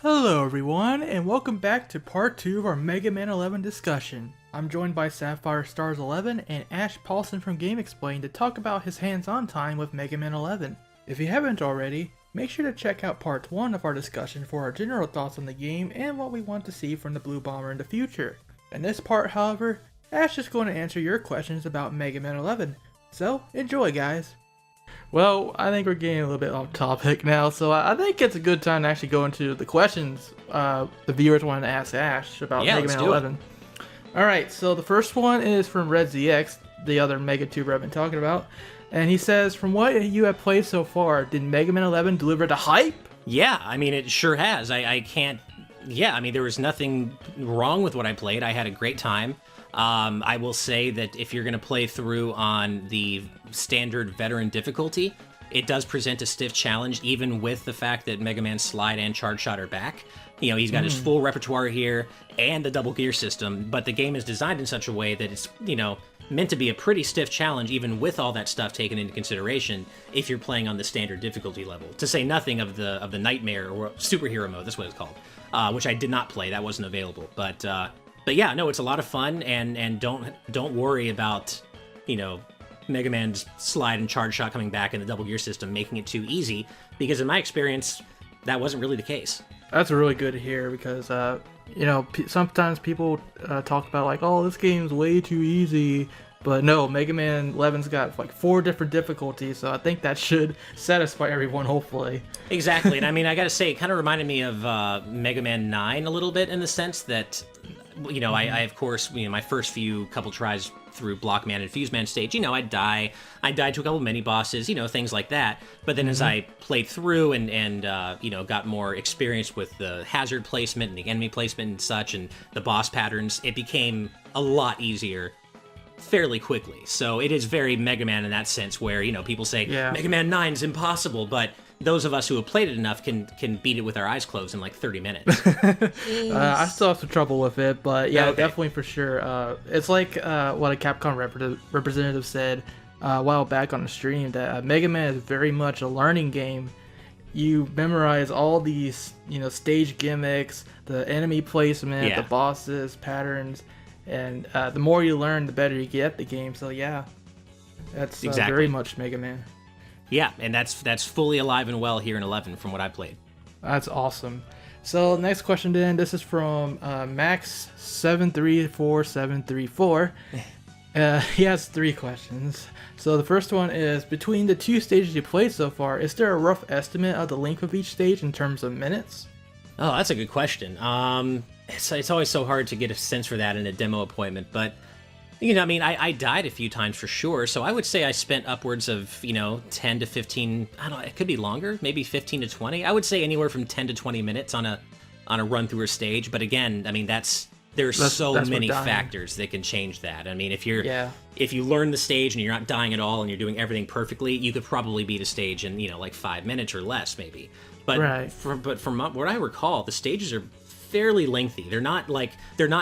Hello everyone, and welcome back to part 2 of our Mega Man 11 discussion. I'm joined by Sapphire Stars 11 and Ash Paulsen from GameXplain to talk about his hands-on time with Mega Man 11. If you haven't already, make sure to check out part 1 of our discussion for our general thoughts on the game and what we want to see from the Blue Bomber in the future. In this part, however, Ash is going to answer your questions about Mega Man 11, so enjoy guys! Well, I think we're getting a little bit off topic now, so I think it's a good time to actually go into the questions the viewers wanted to ask Ash about Mega Man 11. Alright, so the first one is from RedZX, the other MegaTuber I've been talking about, and he says, from what you have played so far, did Mega Man 11 deliver the hype? Yeah, I mean, it sure has. I can't... Yeah, I mean, there was nothing wrong with what I played. I had a great time. I will say that if you're going to play through on the standard veteran difficulty, it does present a stiff challenge, even with the fact that Mega Man Slide and Charge Shot are back. You know, he's got his full repertoire here and the double gear system, but the game is designed in such a way that it's, you know, meant to be a pretty stiff challenge, even with all that stuff taken into consideration, if you're playing on the standard difficulty level. To say nothing of the Nightmare or Superhero mode, that's what it's called, which I did not play. That wasn't available, But yeah, no, it's a lot of fun, and don't worry about, you know, Mega Man's Slide and Charge Shot coming back in the double gear system making it too easy, because in my experience, that wasn't really the case. That's really good to hear because, you know, sometimes people talk about like, oh, this game's way too easy, but no, Mega Man 11's got like 4 different difficulties, so I think that should satisfy everyone, hopefully. Exactly, and I mean, I gotta say, it kind of reminded me of Mega Man 9 a little bit in the sense that, you know, I of course, you know, my first couple tries through Blockman and Fuseman stage, you know, I'd die to a couple mini bosses, you know, things like that. But then as I played through and you know, got more experience with the hazard placement and the enemy placement and such, and the boss patterns, it became a lot easier fairly quickly. So it is very Mega Man in that sense, where, you know, people say Mega Man 9 is impossible, but those of us who have played it enough can beat it with our eyes closed in like 30 minutes. I still have some trouble with it, but yeah, okay. Definitely for sure. It's like what a Capcom representative said a while back on the stream, that Mega Man is very much a learning game. You memorize all these, you know, stage gimmicks, the enemy placement, the bosses, patterns, and the more you learn, the better you get at the game. So yeah, that's very much Mega Man. Yeah, and that's fully alive and well here in 11 from what I played. That's awesome. So next question then, this is from Max734734. He has 3 questions. So the first one is, between the 2 stages you played so far, is there a rough estimate of the length of each stage in terms of minutes? Oh, that's a good question. It's always so hard to get a sense for that in a demo appointment, but you know, I mean, I died a few times for sure, so I would say I spent upwards of, you know, 10 to 15, I don't know, it could be longer, maybe 15 to 20. I would say anywhere from 10 to 20 minutes on a run through a stage, but again, I mean, there's so many factors that can change that. I mean, if you learn the stage and you're not dying at all and you're doing everything perfectly, you could probably beat a stage in, you know, like 5 minutes or less, maybe. But from what I recall, the stages are fairly lengthy. They're not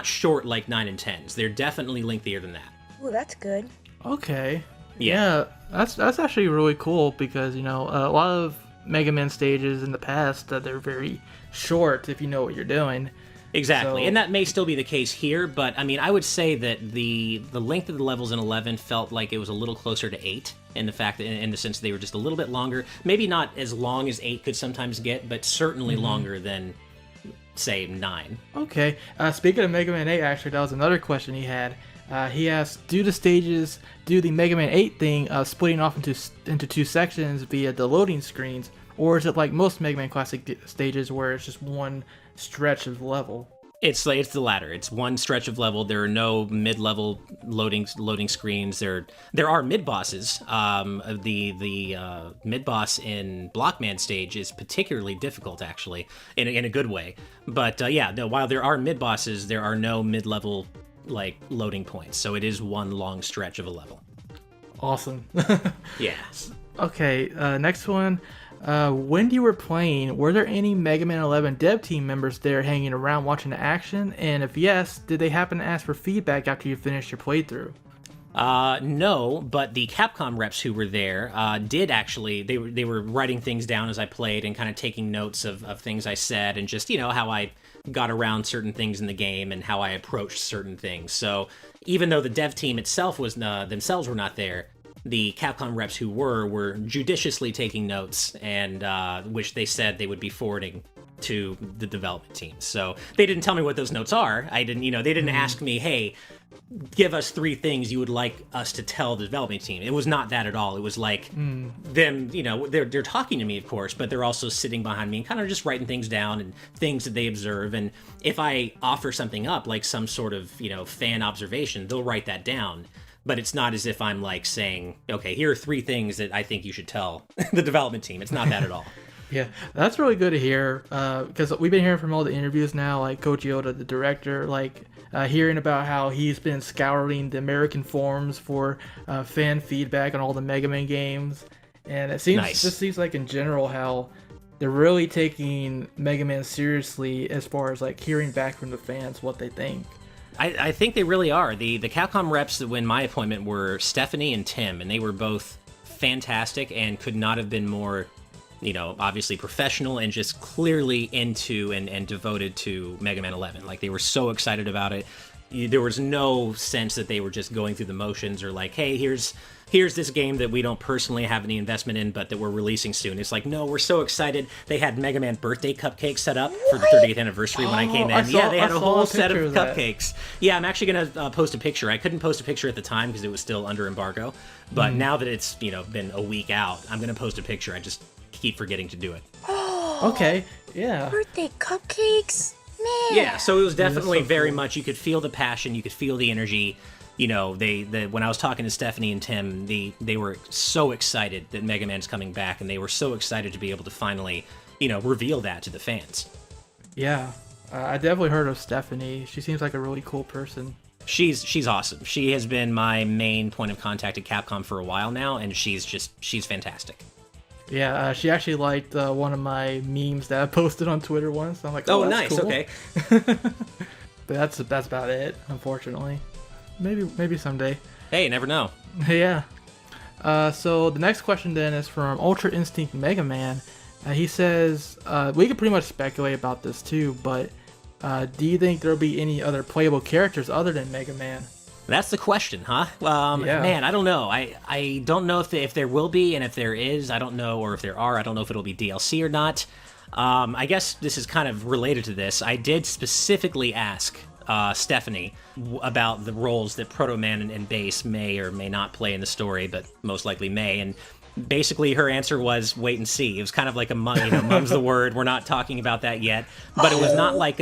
short like 9 and 10s. They're definitely lengthier than that. Oh, that's good. Okay. Yeah, that's actually really cool, because, you know, a lot of Mega Man stages in the past, they're very short if you know what you're doing. Exactly, and that may still be the case here, but I mean, I would say that the length of the levels in 11 felt like it was a little closer to 8, in the fact that, in the sense they were just a little bit longer. Maybe not as long as 8 could sometimes get, but certainly longer than, say, 9. Okay. Speaking of Mega Man 8, actually, that was another question he had. He asked, do the stages do the Mega Man 8 thing of splitting off into 2 sections via the loading screens, or is it like most Mega Man Classic stages where it's just one stretch of level? It's the latter. It's one stretch of level. There are no mid-level loading screens. There are mid-bosses. The mid-boss in Blockman stage is particularly difficult, actually, in a good way. But yeah, no, while there are mid-bosses, there are no mid-level like loading points. So it is one long stretch of a level. Awesome. Yeah. Okay, next one. When you were playing, were there any Mega Man 11 dev team members there hanging around watching the action? And if yes, did they happen to ask for feedback after you finished your playthrough? No, but the Capcom reps who were there did actually. They were writing things down as I played and kind of taking notes of things I said and just how I got around certain things in the game and how I approached certain things. So even though the dev team itself was themselves were not there, the Capcom reps who were judiciously taking notes and which they said they would be forwarding to the development team. So they didn't tell me what those notes are. I didn't, they didn't ask me, hey, give us 3 things you would like us to tell the development team. It was not that at all. It was like them, they're talking to me, of course, but they're also sitting behind me and kind of just writing things down and things that they observe. And if I offer something up, like some sort of, fan observation, they'll write that down. But it's not as if I'm like saying, okay, here are 3 things that I think you should tell the development team. It's not that at all. Yeah, that's really good to hear, because we've been hearing from all the interviews now, like Koji Oda, the director, hearing about how he's been scouring the American forums for fan feedback on all the Mega Man games, and it just seems like in general how they're really taking Mega Man seriously as far as like hearing back from the fans what they think. I think they really are. The Capcom reps that win my appointment were Stephanie and Tim, and they were both fantastic and could not have been more, obviously professional and just clearly into and devoted to Mega Man 11. Like, they were so excited about it. There was no sense that they were just going through the motions or like, hey, here's this game that we don't personally have any investment in, but that we're releasing soon. It's like, no, we're so excited. They had Mega Man birthday cupcakes set up for the 30th anniversary when I came in. They had a whole set of cupcakes. Yeah, I'm actually going to post a picture. I couldn't post a picture at the time because it was still under embargo. But now that it's, been a week out, I'm going to post a picture. I just keep forgetting to do it. Okay, yeah. Birthday cupcakes? Man. Yeah, so it was definitely very much, you could feel the passion, you could feel the energy. When I was talking to Stephanie and Tim, they were so excited that Mega Man's coming back, and they were so excited to be able to finally, reveal that to the fans. Yeah, I definitely heard of Stephanie. She seems like a really cool person. She's awesome. She has been my main point of contact at Capcom for a while now, and she's fantastic. Yeah, she actually liked one of my memes that I posted on Twitter once. I'm like, oh, that's nice, cool. Okay. But that's about it, unfortunately. Maybe someday. Hey, you never know. Yeah. So the next question then is from Ultra Instinct Mega Man. He says, we could pretty much speculate about this too, but do you think there'll be any other playable characters other than Mega Man? That's the question, huh? Man, I don't know. I don't know if there will be, and if there is, I don't know, or if there are, I don't know if it'll be DLC or not. I guess this is kind of related to this. I did specifically ask Stephanie about the roles that Proto Man and Bass may or may not play in the story, but most likely may, and basically her answer was wait and see. It was kind of like a mum's the word. We're not talking about that yet, but it was not like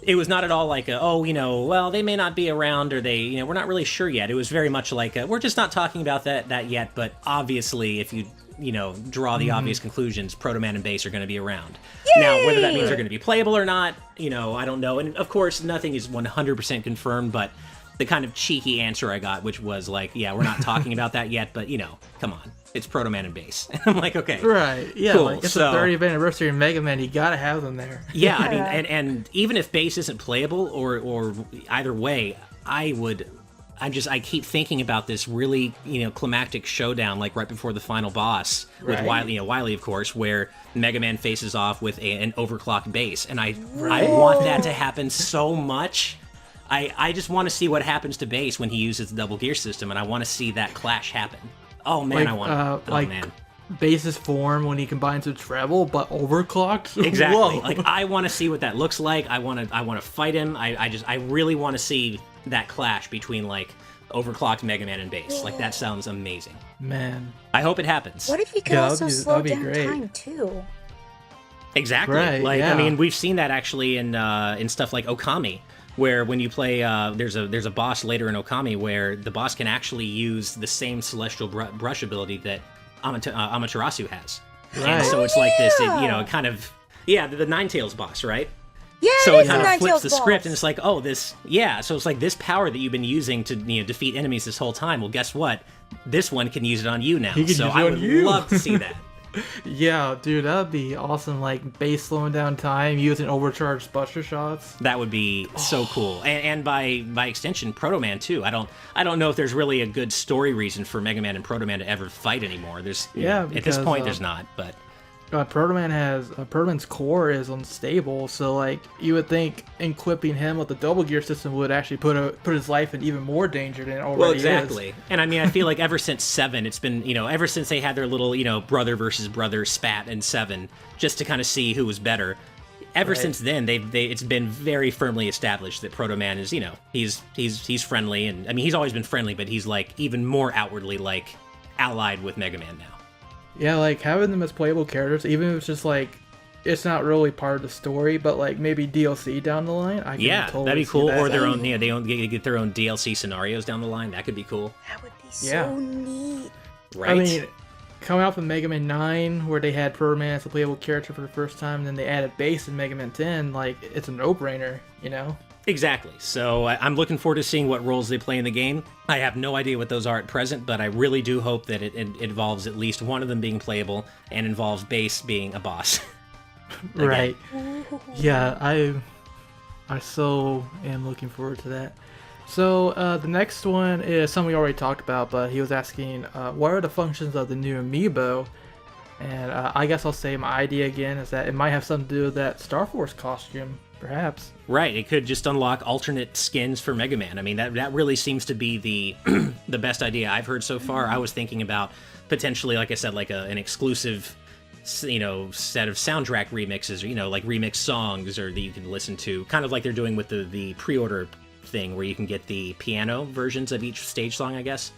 it was not at all like well, they may not be around, or they, we're not really sure yet. It was very much like we're just not talking about that yet, but obviously if you draw the obvious conclusions, Proto Man and Bass are going to be around. Yay! Now, whether that means they're going to be playable or not, I don't know. And of course, nothing is 100% confirmed, but the kind of cheeky answer I got, which was like, yeah, we're not talking about that yet, but come on. It's Proto Man and Bass. And I'm like, okay. Right. Yeah, cool. Like, it's the 30th anniversary of Mega Man. You gotta have them there. Yeah, I mean, and even if Bass isn't playable or either way, I keep thinking about this really, climactic showdown, like right before the final boss with Wily, of course, where Mega Man faces off with an overclocked Bass. And I want that to happen so much. I just want to see what happens to Bass when he uses the double gear system, and I want to see that clash happen. Oh man, I want it. Man. Bass's form when he combines with treble, but overclocked. Exactly. Whoa. Like, I want to see what that looks like. I want to fight him. I really want to see that clash between like overclocked Mega Man and Bass. Like, that sounds amazing. Man, I hope it happens. What if he could also slow down time too? Exactly. Right, like, yeah. I mean, we've seen that actually in stuff like Okami, where when you play, there's a boss later in Okami where the boss can actually use the same celestial brush ability that Amaterasu has. Right. And so it's like this, the Ninetales boss, right? Yeah, so it kind of flips the script, and it's like, so it's like this power that you've been using to defeat enemies this whole time. Well, guess what? This one can use it on you now. So I would love to see that. Yeah, dude, that'd be awesome. Like base slowing down time using overcharged buster shots. That would be so cool, and by extension, Proto Man too. I don't know if there's really a good story reason for Mega Man and Proto Man to ever fight anymore. There's because, at this point there's not, but. Proto Man's core is unstable, so like you would think equipping him with the double gear system would actually put his life in even more danger than it already well, exactly. is. And I mean, I feel like ever since 7, it's been, ever since they had their little, brother versus brother spat in 7, just to kind of see who was better. Ever since then, it's been very firmly established that Proto Man is, he's friendly, and I mean he's always been friendly, but he's like even more outwardly like allied with Mega Man now. Yeah, like having them as playable characters, even if it's just like it's not really part of the story, but like maybe DLC down the line. I can totally that'd be cool. That. Or their own, they get their own DLC scenarios down the line. That could be cool. That would be so neat. Right. I mean, coming out from Mega Man 9, where they had Proto Man as a playable character for the first time, and then they added Base in Mega Man 10, like it's a no-brainer, Exactly. So I'm looking forward to seeing what roles they play in the game. I have no idea what those are at present, but I really do hope that it involves at least one of them being playable and involves Base being a boss. Right. Yeah, I so am looking forward to that. So the next one is something we already talked about, but he was asking, what are the functions of the new Amiibo? And I guess I'll say my idea again is that it might have something to do with that Star Force costume. Perhaps. Right, it could just unlock alternate skins for Mega Man. I mean, that really seems to be the the best idea I've heard so far. I was thinking about potentially, like I said, like an exclusive, set of soundtrack remixes, like remix songs, or that you can listen to, kind of like they're doing with the pre-order thing, where you can get the piano versions of each stage song, I guess.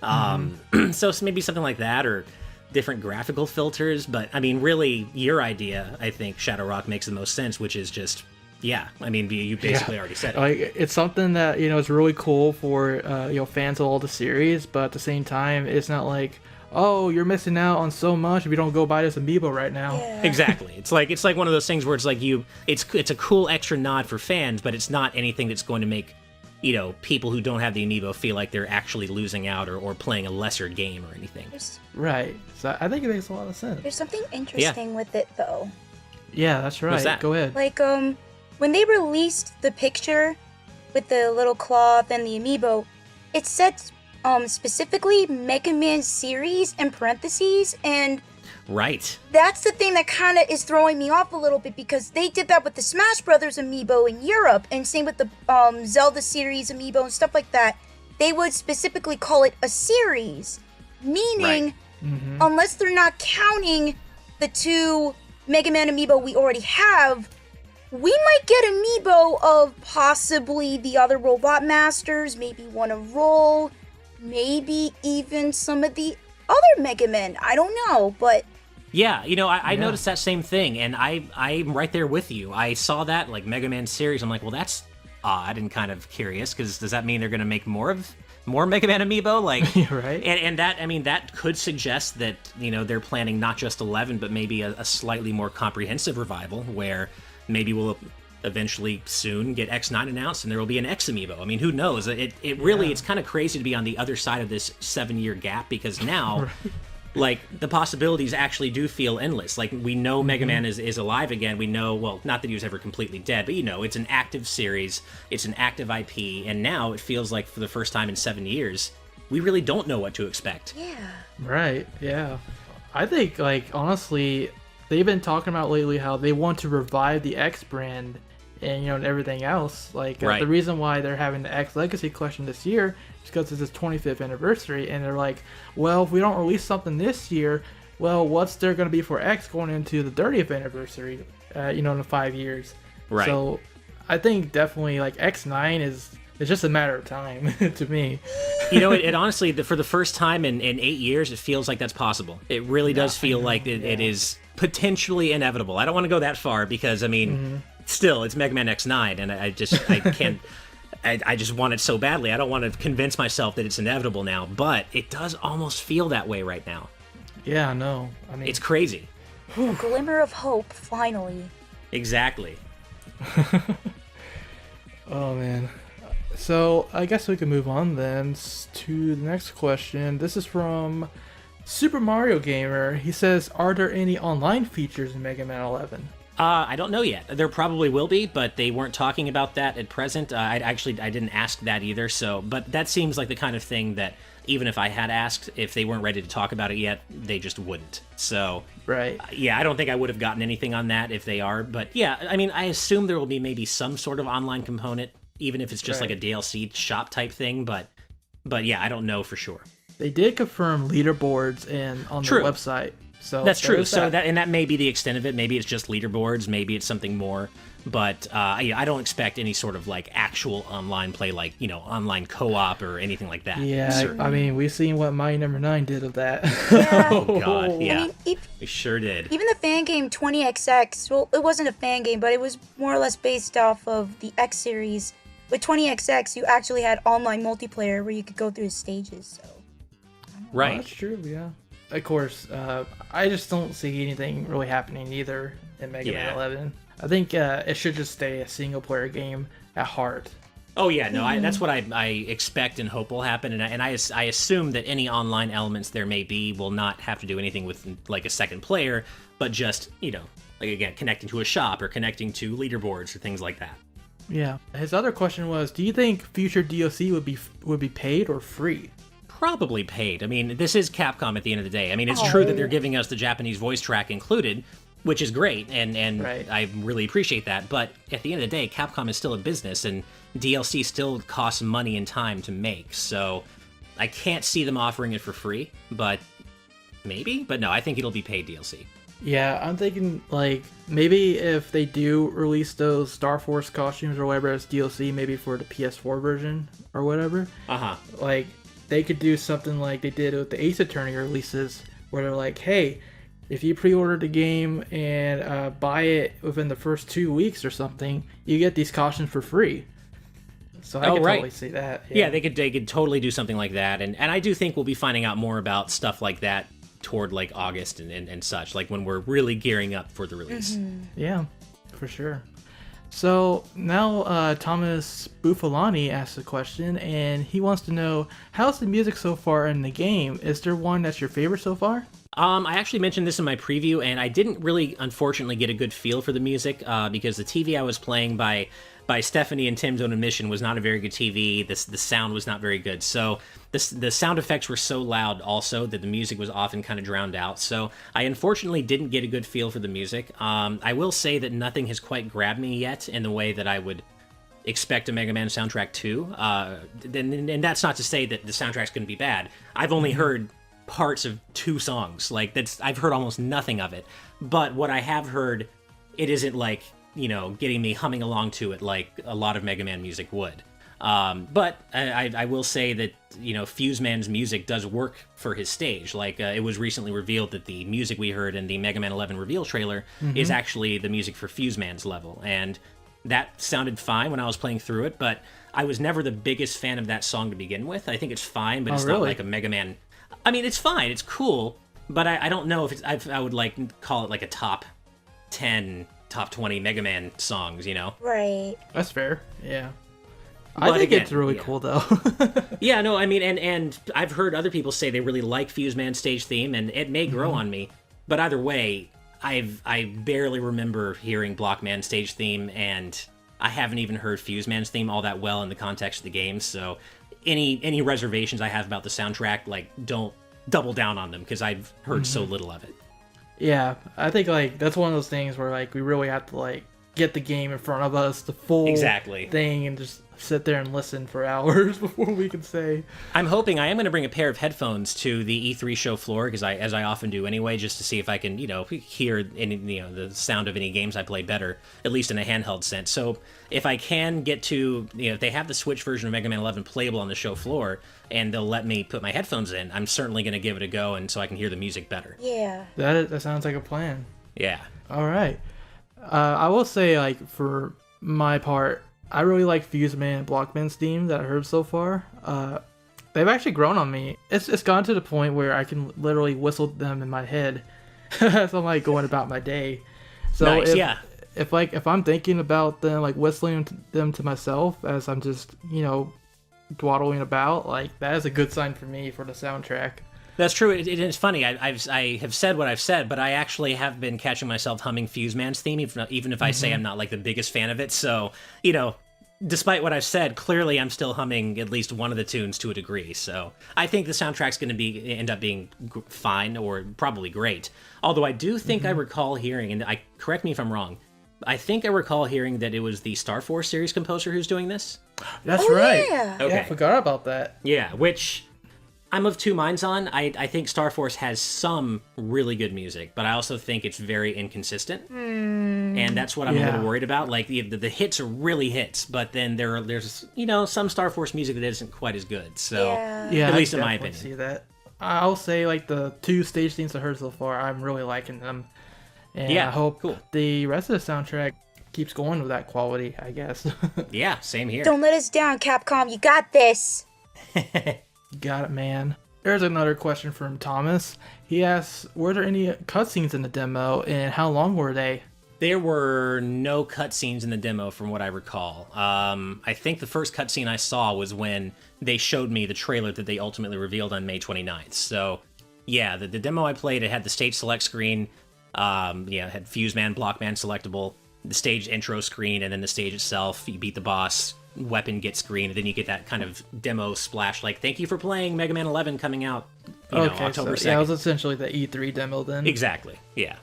So maybe something like that, or different graphical filters. But I mean, really, your idea, I think, Shadow Rock, makes the most sense, which is just. Yeah, I mean, you basically already said it. Like, it's something that, is really cool for, fans of all the series, but at the same time, it's not like, oh, you're missing out on so much if you don't go buy this Amiibo right now. Yeah. Exactly. It's like one of those things where it's like it's a cool extra nod for fans, but it's not anything that's going to make, people who don't have the Amiibo feel like they're actually losing out or playing a lesser game or anything. Right. So I think it makes a lot of sense. There's something interesting with it, though. Yeah, that's right. What's that? Go ahead. Like, when they released the picture with the little cloth and the Amiibo, it said specifically Mega Man series in parentheses, and right. That's the thing that kind of is throwing me off a little bit, because they did that with the Smash Brothers Amiibo in Europe, and same with the Zelda series Amiibo and stuff like that. They would specifically call it a series, meaning unless they're not counting the 2 Mega Man Amiibo we already have, we might get Amiibo of possibly the other Robot Masters, maybe one of Roll, maybe even some of the other Mega Men. I don't know, but... Yeah, I noticed that same thing, and I'm right there with you. I saw that, like, Mega Man series. I'm like, well, that's odd and kind of curious, because does that mean they're going to make more Mega Man Amiibo? Like, right. And that, I mean, that could suggest that, they're planning not just 11, but maybe a slightly more comprehensive revival, where... Maybe we'll eventually soon get X9 announced, and there will be an X Amiibo. I mean, who knows? It really, it's kind of crazy to be on the other side of this 7-year gap, because now, like, the possibilities actually do feel endless. Like, we know Mega Man is alive again. We know, well, not that he was ever completely dead, but, it's an active series. It's an active IP, and now it feels like for the first time in 7 years, we really don't know what to expect. Yeah. Right, yeah. I think, like, honestly... They've been talking about lately how they want to revive the X brand and, and everything else. Like, the reason why they're having the X Legacy Collection this year is because it's its 25th anniversary. And they're like, well, if we don't release something this year, well, what's there going to be for X going into the 30th anniversary, in 5 years? Right. So I think definitely, like, X9 it's just a matter of time to me. It honestly, for the first time in 8 years, it feels like that's possible. It really does feel like it is potentially inevitable. I don't want to go that far because, I mean, still, it's Mega Man X9, and I can't... I just want it so badly. I don't want to convince myself that it's inevitable now, but it does almost feel that way right now. Yeah, no. I mean, it's crazy. A glimmer of hope, finally. Exactly. Oh, man. So, I guess we can move on then to the next question. This is from Super Mario Gamer, he says, are there any online features in Mega Man 11? I don't know yet. There probably will be, but they weren't talking about that at present. I didn't ask that either. So, but that seems like the kind of thing that even if I had asked, if they weren't ready to talk about it yet, they just wouldn't. So, right. Yeah, I don't think I would have gotten anything on that if they are. But yeah, I mean, I assume there will be maybe some sort of online component, even if it's just like a DLC shop type thing. But yeah, I don't know for sure. They did confirm leaderboards on their website. So that's true. So that may be the extent of it. Maybe it's just leaderboards. Maybe it's something more. But I don't expect any sort of like actual online play, like online co-op or anything like that. Yeah, certainly. I mean, we've seen what Mighty Number 9 did of that. Yeah. Oh God, yeah, I mean, we sure did. Even the fan game 20XX. Well, it wasn't a fan game, but it was more or less based off of the X series. With 20XX, you actually had online multiplayer where you could go through the stages. So. Right. Well, that's true. Yeah. Of course, I just don't see anything really happening either in Mega Man 11. I think it should just stay a single-player game at heart. Oh yeah, no, that's what I expect and hope will happen, and I assume that any online elements there may be will not have to do anything with like a second player, but just like again connecting to a shop or connecting to leaderboards or things like that. Yeah. His other question was, do you think future DLC would be paid or free? Probably paid. I mean, this is Capcom at the end of the day. I mean, it's true that they're giving us the Japanese voice track included, which is great, and right. I really appreciate that. But at the end of the day, Capcom is still a business, and DLC still costs money and time to make. So I can't see them offering it for free, but maybe. But no, I think it'll be paid DLC. Yeah, I'm thinking, like, maybe if they do release those Star Force costumes or whatever as DLC, maybe for the PS4 version or whatever. Like, they could do something like they did with the Ace Attorney releases, where they're like, hey, if you pre-order the game and buy it within the first 2 weeks or something, you get these costumes for free. So I could totally see that. Yeah, they could totally do something like that. And I do think we'll be finding out more about stuff like that toward like August and such, like when we're really gearing up for the release. Yeah, for sure. So now Thomas Buffalani asks a question, and he wants to know, how's the music so far in the game? Is there one that's your favorite so far? I actually mentioned this in my preview, and I didn't really, unfortunately, get a good feel for the music because the TV I was playing by Stephanie and Tim's own admission was not a very good TV. The sound was not very good. So the sound effects were so loud also that the music was often kind of drowned out. So I unfortunately didn't get a good feel for the music. I will say that nothing has quite grabbed me yet in the way that I would expect a Mega Man soundtrack to. And that's not to say that the soundtrack's going to be bad. I've only heard parts of 2 songs. I've heard almost nothing of it. But what I have heard, it isn't like, getting me humming along to it like a lot of Mega Man music would. But I will say that, Fuse Man's music does work for his stage. It was recently revealed that the music we heard in the Mega Man 11 reveal trailer is actually the music for Fuse Man's level. And that sounded fine when I was playing through it, but I was never the biggest fan of that song to begin with. I think it's fine, but it's not like a Mega Man. I mean, it's fine, it's cool, but I don't know if I would call it like a top 10, top 20 Mega Man songs, Right. That's fair. Yeah. But I think it's really cool though. Yeah, no, I mean, and I've heard other people say they really like Fuse Man's stage theme, and it may grow on me, but either way, I barely remember hearing Blockman's stage theme, and I haven't even heard Fuse Man's theme all that well in the context of the game, so any reservations I have about the soundtrack, don't double down on them, because I've heard so little of it. Yeah, I think that's one of those things where we really have to get the game in front of us, the full thing, and just sit there and listen for hours before we can say. I'm hoping I am going to bring a pair of headphones to the E3 show floor, because as I often do anyway, just to see if I can hear the sound of any games I play better, at least in a handheld sense. So if I can get to if they have the Switch version of Mega Man 11 playable on the show floor, and they'll let me put my headphones in, I'm certainly going to give it a go, and so I can hear the music better. Yeah. That sounds like a plan. Yeah. All right. I will say, for my part, I really like Fuse Man and Blockman's theme that I heard so far. They've actually grown on me. It's gone to the point where I can literally whistle them in my head as I'm like going about my day. So nice, if I'm thinking about them, like whistling them to myself as I'm just dawdling about, like that is a good sign for me for the soundtrack. That's true. It's funny. I have said what I've said, but I actually have been catching myself humming Fuse Man's theme, even if I say I'm not like the biggest fan of it. So, despite what I've said, clearly I'm still humming at least one of the tunes to a degree. So I think the soundtrack's going to end up being fine or probably great. Although I do think I recall hearing, and correct me if I'm wrong, I think I recall hearing that it was the Star Force series composer who's doing this. That's right. Yeah. Okay. Yeah, I forgot about that. Yeah, which I'm of two minds on. I think Star Force has some really good music, but I also think it's very inconsistent. And that's what I'm a little worried about. Like, the hits are really hits, but then there's some Star Force music that isn't quite as good. So, Yeah, at least I in my definitely opinion. see that. I'll say, like, the 2 stage themes I heard so far, I'm really liking them. And Yeah, I hope cool. the rest of the soundtrack keeps going with that quality, I guess. Yeah, same here. Don't let us down, Capcom. You got this. Got it, man. There's another question from Thomas. He asks, were there any cutscenes in the demo, and how long were they? There were no cutscenes in the demo from what I recall. I think the first cutscene I saw was when they showed me the trailer that they ultimately revealed on May 29th. So, yeah, the demo I played, it had the stage select screen, it had Fuse Man, Block Man selectable, the stage intro screen, and then the stage itself. You beat the boss, weapon gets screen, and then you get that kind of demo splash, like, thank you for playing Mega Man 11 coming out, October 2nd. Yeah, it was essentially the E3 demo then. Exactly, yeah.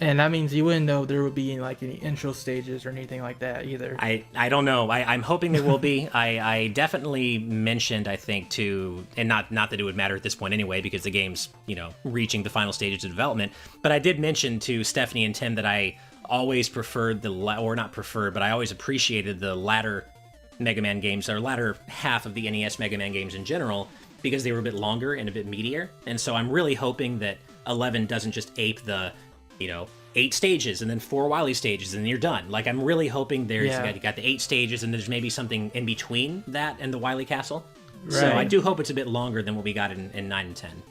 And that means you wouldn't know there would be like any intro stages or anything like that either. I don't know. I'm hoping there will be. I definitely mentioned, I think, and not that it would matter at this point anyway, because the game's, reaching the final stages of development. But I did mention to Stephanie and Tim that I always preferred but I always appreciated the latter Mega Man games, or latter half of the NES Mega Man games in general, because they were a bit longer and a bit meatier. And so I'm really hoping that 11 doesn't just ape the 8 stages and then 4 Wily stages and you're done. Like, I'm really hoping you got the 8 stages and there's maybe something in between that and the Wily Castle. Right. So I do hope it's a bit longer than what we got in 9 and 10.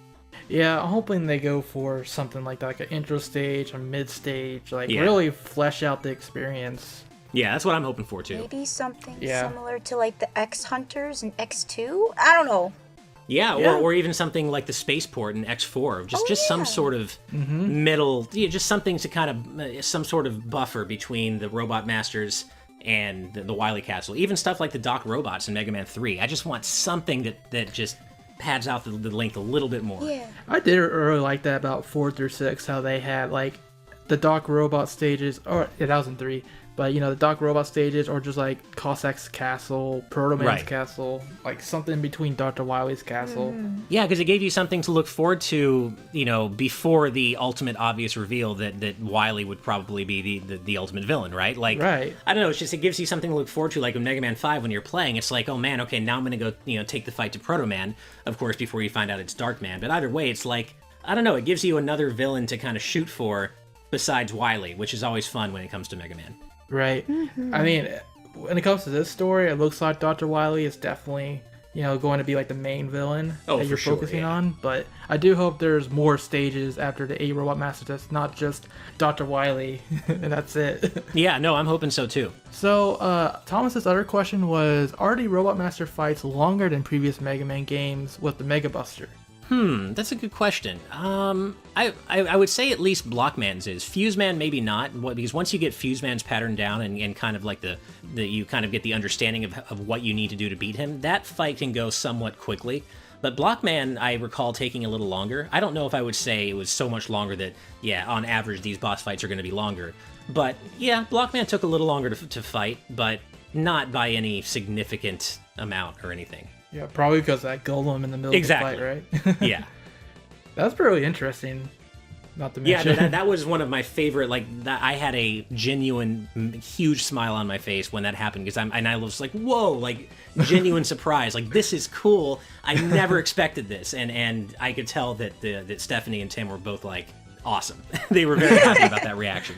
Yeah, I'm hoping they go for something like that, like an intro stage, a mid stage, really flesh out the experience. Yeah, that's what I'm hoping for too. Maybe something similar to like the X Hunters and X2? I don't know. Yeah, or even something like the Spaceport in X4, just some sort of middle, just something to kind of, some sort of buffer between the Robot Masters and the Wily Castle. Even stuff like the Doc Robots in Mega Man 3. I just want something that just pads out the length a little bit more. Yeah. I did really like that about 4 through 6, how they had like the Doc Robot stages, or that was in 3. But, the Doc Robot stages, or just, like, Cossack's Castle, Proto Man's Castle, like, something in between Dr. Wily's Castle. Yeah, because it gave you something to look forward to, before the ultimate obvious reveal that Wily would probably be the ultimate villain, right? Like, right. I don't know, it gives you something to look forward to, like in Mega Man 5 when you're playing, it's like, oh man, okay, now I'm going to go, take the fight to Proto Man, of course, before you find out it's Dark Man. But either way, it's like, I don't know, it gives you another villain to kind of shoot for besides Wily, which is always fun when it comes to Mega Man. Right. I mean, when it comes to this story, it looks like Dr. Wily is definitely, going to be like the main villain that you're focusing on. But I do hope there's more stages after the 8 Robot Masters that's not just Dr. Wily, and that's it. Yeah, no, I'm hoping so too. So, Thomas's other question was, are the Robot Master fights longer than previous Mega Man games with the Mega Buster? That's a good question. I would say at least Blockman's is. Fuse Man maybe not, because once you get Fuse Man's pattern down and kind of like you kind of get the understanding of what you need to do to beat him, that fight can go somewhat quickly. But Blockman, I recall taking a little longer. I don't know if I would say it was so much longer that, on average, these boss fights are going to be longer. But, yeah, Blockman took a little longer to fight, but not by any significant amount or anything. Yeah, probably because that golem in the middle of the fight, right? Yeah. That's really interesting. Not to mention. Yeah, that was one of my favorite, I had a genuine, huge smile on my face when that happened, because I was like, whoa, like, genuine surprise. Like, this is cool. I never expected this. And I could tell that Stephanie and Tim were both like, awesome. They were very happy about that reaction.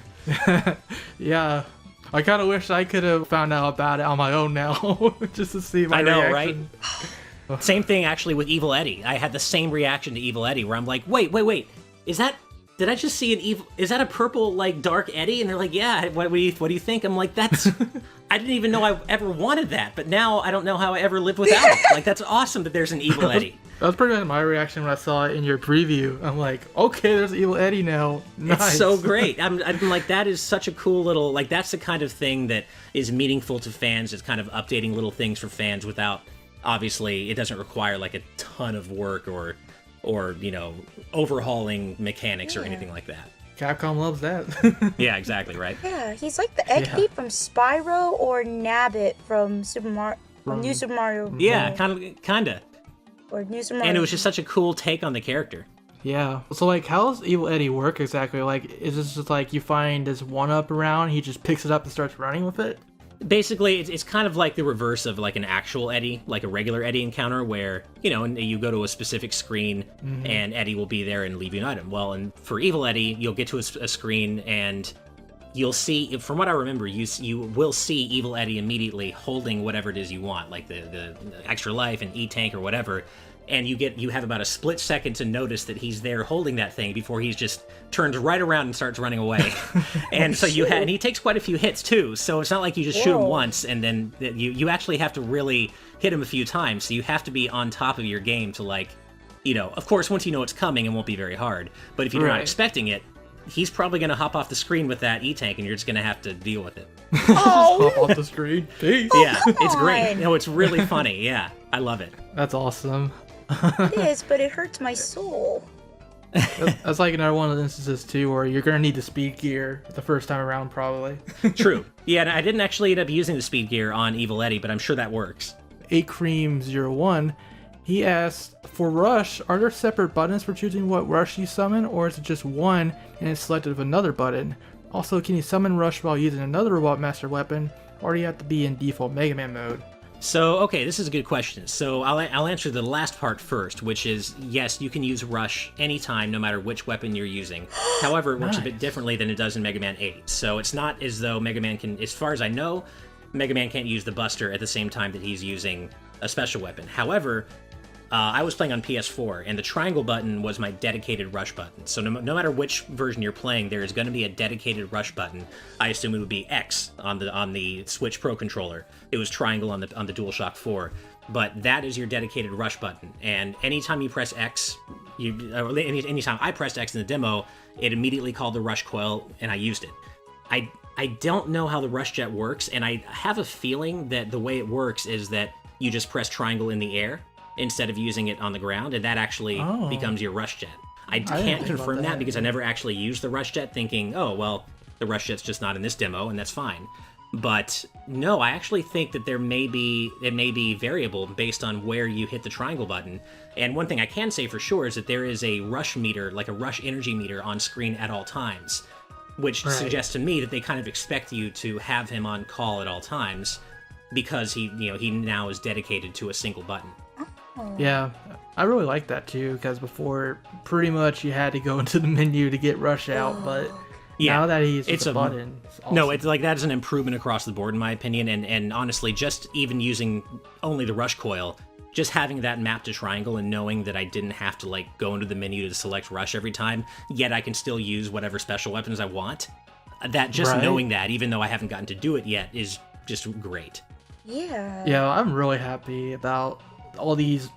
Yeah. I kind of wish I could have found out about it on my own now, just to see my reaction. Right? Same thing, actually, with Evil Eddie. I had the same reaction to Evil Eddie, where I'm like, wait, did I just see is that a purple, like, Dark Eddie? And they're like, yeah, what do you think? I'm like, I didn't even know I ever wanted that, but now I don't know how I ever lived without it. Like, that's awesome that there's an Evil Eddie. That was pretty much my reaction when I saw it in your preview. I'm like, okay, there's Evil Eddie now. Nice. It's so great. I'm like, that is such a cool little, like, that's the kind of thing that is meaningful to fans. It's kind of updating little things for fans without, obviously, it doesn't require like a ton of work or overhauling mechanics or anything like that. Capcom loves that. Yeah, exactly, right? Yeah, he's like the Egghead from Spyro or Nabbit from New Super Mario. Yeah, kind of. Or New Super Mario. And it was just such a cool take on the character. Yeah. So, like, how does Evil Eddie work exactly? Like, is this just like you find this 1-up around, he just picks it up and starts running with it? Basically, it's kind of like the reverse of like an actual Eddie, like a regular Eddie encounter where, and you go to a specific screen and Eddie will be there and leave you an item. Well, and for Evil Eddie, you'll get to a screen and you'll see, from what I remember, you will see Evil Eddie immediately holding whatever it is you want, like the extra life and E-Tank or whatever, and you have about a split second to notice that he's there holding that thing before he's just turns right around and starts running away. And so and he takes quite a few hits too, so it's not like you just shoot him once and then you actually have to really hit him a few times, so you have to be on top of your game to, like, of course, once you know it's coming, it won't be very hard, but if you're not expecting it, he's probably going to hop off the screen with that E-Tank, and you're just going to have to deal with it. Hop off the screen. Peace. Yeah, it's great. It's really funny. Yeah, I love it. That's awesome. It is, but it hurts my soul. That's like another one of the instances, too, where you're going to need the speed gear the first time around, probably. True. Yeah, and I didn't actually end up using the speed gear on Evil Eddie, but I'm sure that works. 8Cream01, he asked, for Rush, are there separate buttons for choosing what Rush you summon, or is it just one and it's selected with another button? Also, can you summon Rush while using another Robot Master weapon, or do you have to be in default Mega Man mode? So, okay, this is a good question. So I'll answer the last part first, which is, yes, you can use Rush anytime, no matter which weapon you're using. However, it works a bit differently than it does in Mega Man 8. So it's not as though Mega Man can, as far as I know, Mega Man can't use the Buster at the same time that he's using a special weapon. However, I was playing on PS4, and the triangle button was my dedicated rush button. So no matter which version you're playing, there is going to be a dedicated rush button. I assume it would be X on the Switch Pro controller. It was triangle on the DualShock 4, but that is your dedicated rush button. And anytime you press X, anytime I pressed X in the demo, it immediately called the rush coil, and I used it. I don't know how the rush jet works, and I have a feeling that the way it works is that you just press triangle in the air instead of using it on the ground, and that actually becomes your rush jet. I can't confirm that because I never actually used the rush jet, thinking, oh, well, the rush jet's just not in this demo, and that's fine. But no, I actually think that it may be variable based on where you hit the triangle button. And one thing I can say for sure is that there is a rush meter, like a rush energy meter on screen at all times, which suggests to me that they kind of expect you to have him on call at all times because he now is dedicated to a single button. Yeah, I really like that too, because before, pretty much you had to go into the menu to get Rush out, but now that he's just a button, it's awesome. No, it's like, that is an improvement across the board in my opinion, and honestly, just even using only the Rush coil, just having that map to triangle and knowing that I didn't have to, like, go into the menu to select Rush every time, yet I can still use whatever special weapons I want, that just knowing that, even though I haven't gotten to do it yet, is just great. Yeah, I'm really happy about all these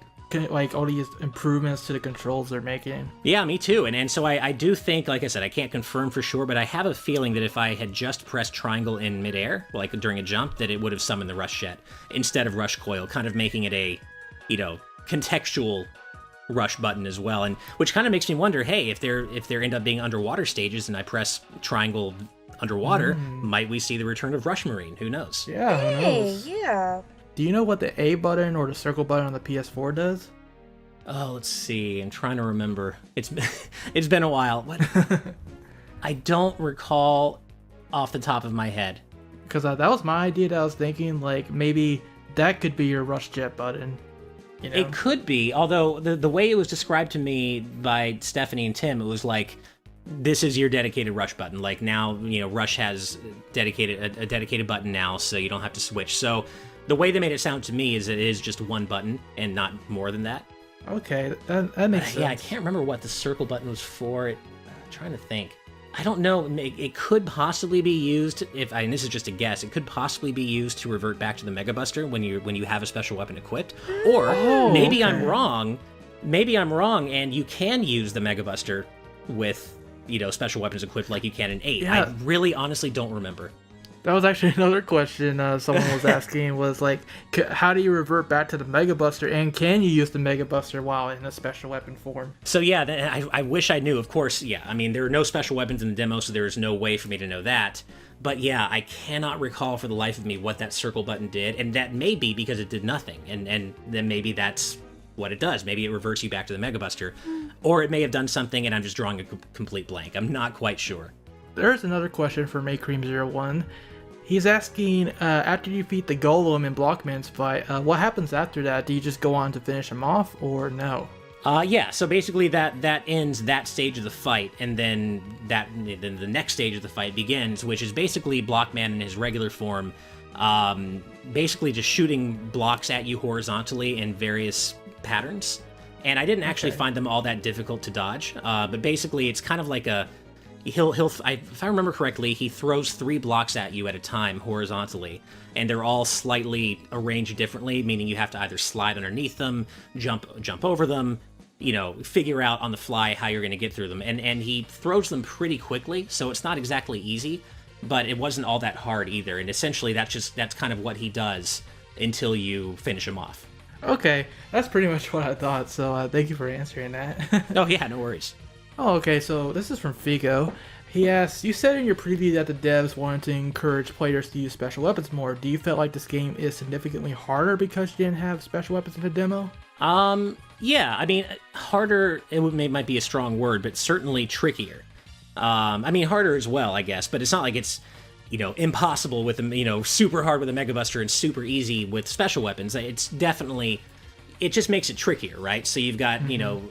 improvements to the controls they're making. Yeah, me too. And so I do think, like I said, I can't confirm for sure, but I have a feeling that if I had just pressed triangle in midair, like during a jump, that it would have summoned the rush jet instead of rush coil, kind of making it a, contextual rush button as well. And which kind of makes me wonder, hey, if there end up being underwater stages and I press triangle underwater, might we see the return of Rush Marine? Who knows? Yeah, who knows? Yeah. Do you know what the A button or the circle button on the PS4 does? Oh, let's see. I'm trying to remember. It's been a while. What? I don't recall off the top of my head. Because that was my idea that I was thinking, like, maybe that could be your Rush Jet button. It could be, although the way it was described to me by Stephanie and Tim, it was like, this is your dedicated Rush button. Like, now, Rush has a dedicated button now, so you don't have to switch. So the way they made it sound to me is it is just one button and not more than that. Okay, that makes sense. Yeah, I can't remember what the circle button was for. I'm trying to think. I don't know. It could possibly be used, and this is just a guess, it could possibly be used to revert back to the Mega Buster when you have a special weapon equipped. Or maybe I'm wrong. maybe I'm wrong, and you can use the Mega Buster with, special weapons equipped like you can in 8. Yeah. I really honestly don't remember. That was actually another question someone was asking, was like, how do you revert back to the Mega Buster, and can you use the Mega Buster while in a special weapon form? So yeah, I wish I knew. Of course, yeah. I mean, there are no special weapons in the demo, so there is no way for me to know that. But yeah, I cannot recall for the life of me what that circle button did, and that may be because it did nothing, and then maybe that's what it does. Maybe it reverts you back to the Mega Buster, or it may have done something and I'm just drawing a complete blank. I'm not quite sure. There's another question for MakeCream01. He's asking, after you defeat the Golem in Blockman's fight, what happens after that? Do you just go on to finish him off, or no? Yeah, so basically that ends that stage of the fight, and then the next stage of the fight begins, which is basically Blockman in his regular form, basically just shooting blocks at you horizontally in various patterns. And I didn't actually find them all that difficult to dodge, but basically it's kind of like if I remember correctly, he throws 3 blocks at you at a time horizontally, and they're all slightly arranged differently, meaning you have to either slide underneath them, jump over them, figure out on the fly how you're going to get through them. And he throws them pretty quickly, so it's not exactly easy, but it wasn't all that hard either. And essentially that's kind of what he does until you finish him off. Okay, that's pretty much what I thought, so thank you for answering that. Oh yeah, no worries. Oh, okay, so this is from Figo. He asks, you said in your preview that the devs wanted to encourage players to use special weapons more. Do you feel like this game is significantly harder because you didn't have special weapons in the demo? Yeah, I mean, harder, might be a strong word, but certainly trickier. I mean, harder as well, I guess, but it's not like it's, impossible with them, super hard with a Mega Buster and super easy with special weapons. It's definitely, it just makes it trickier, right? So you've got,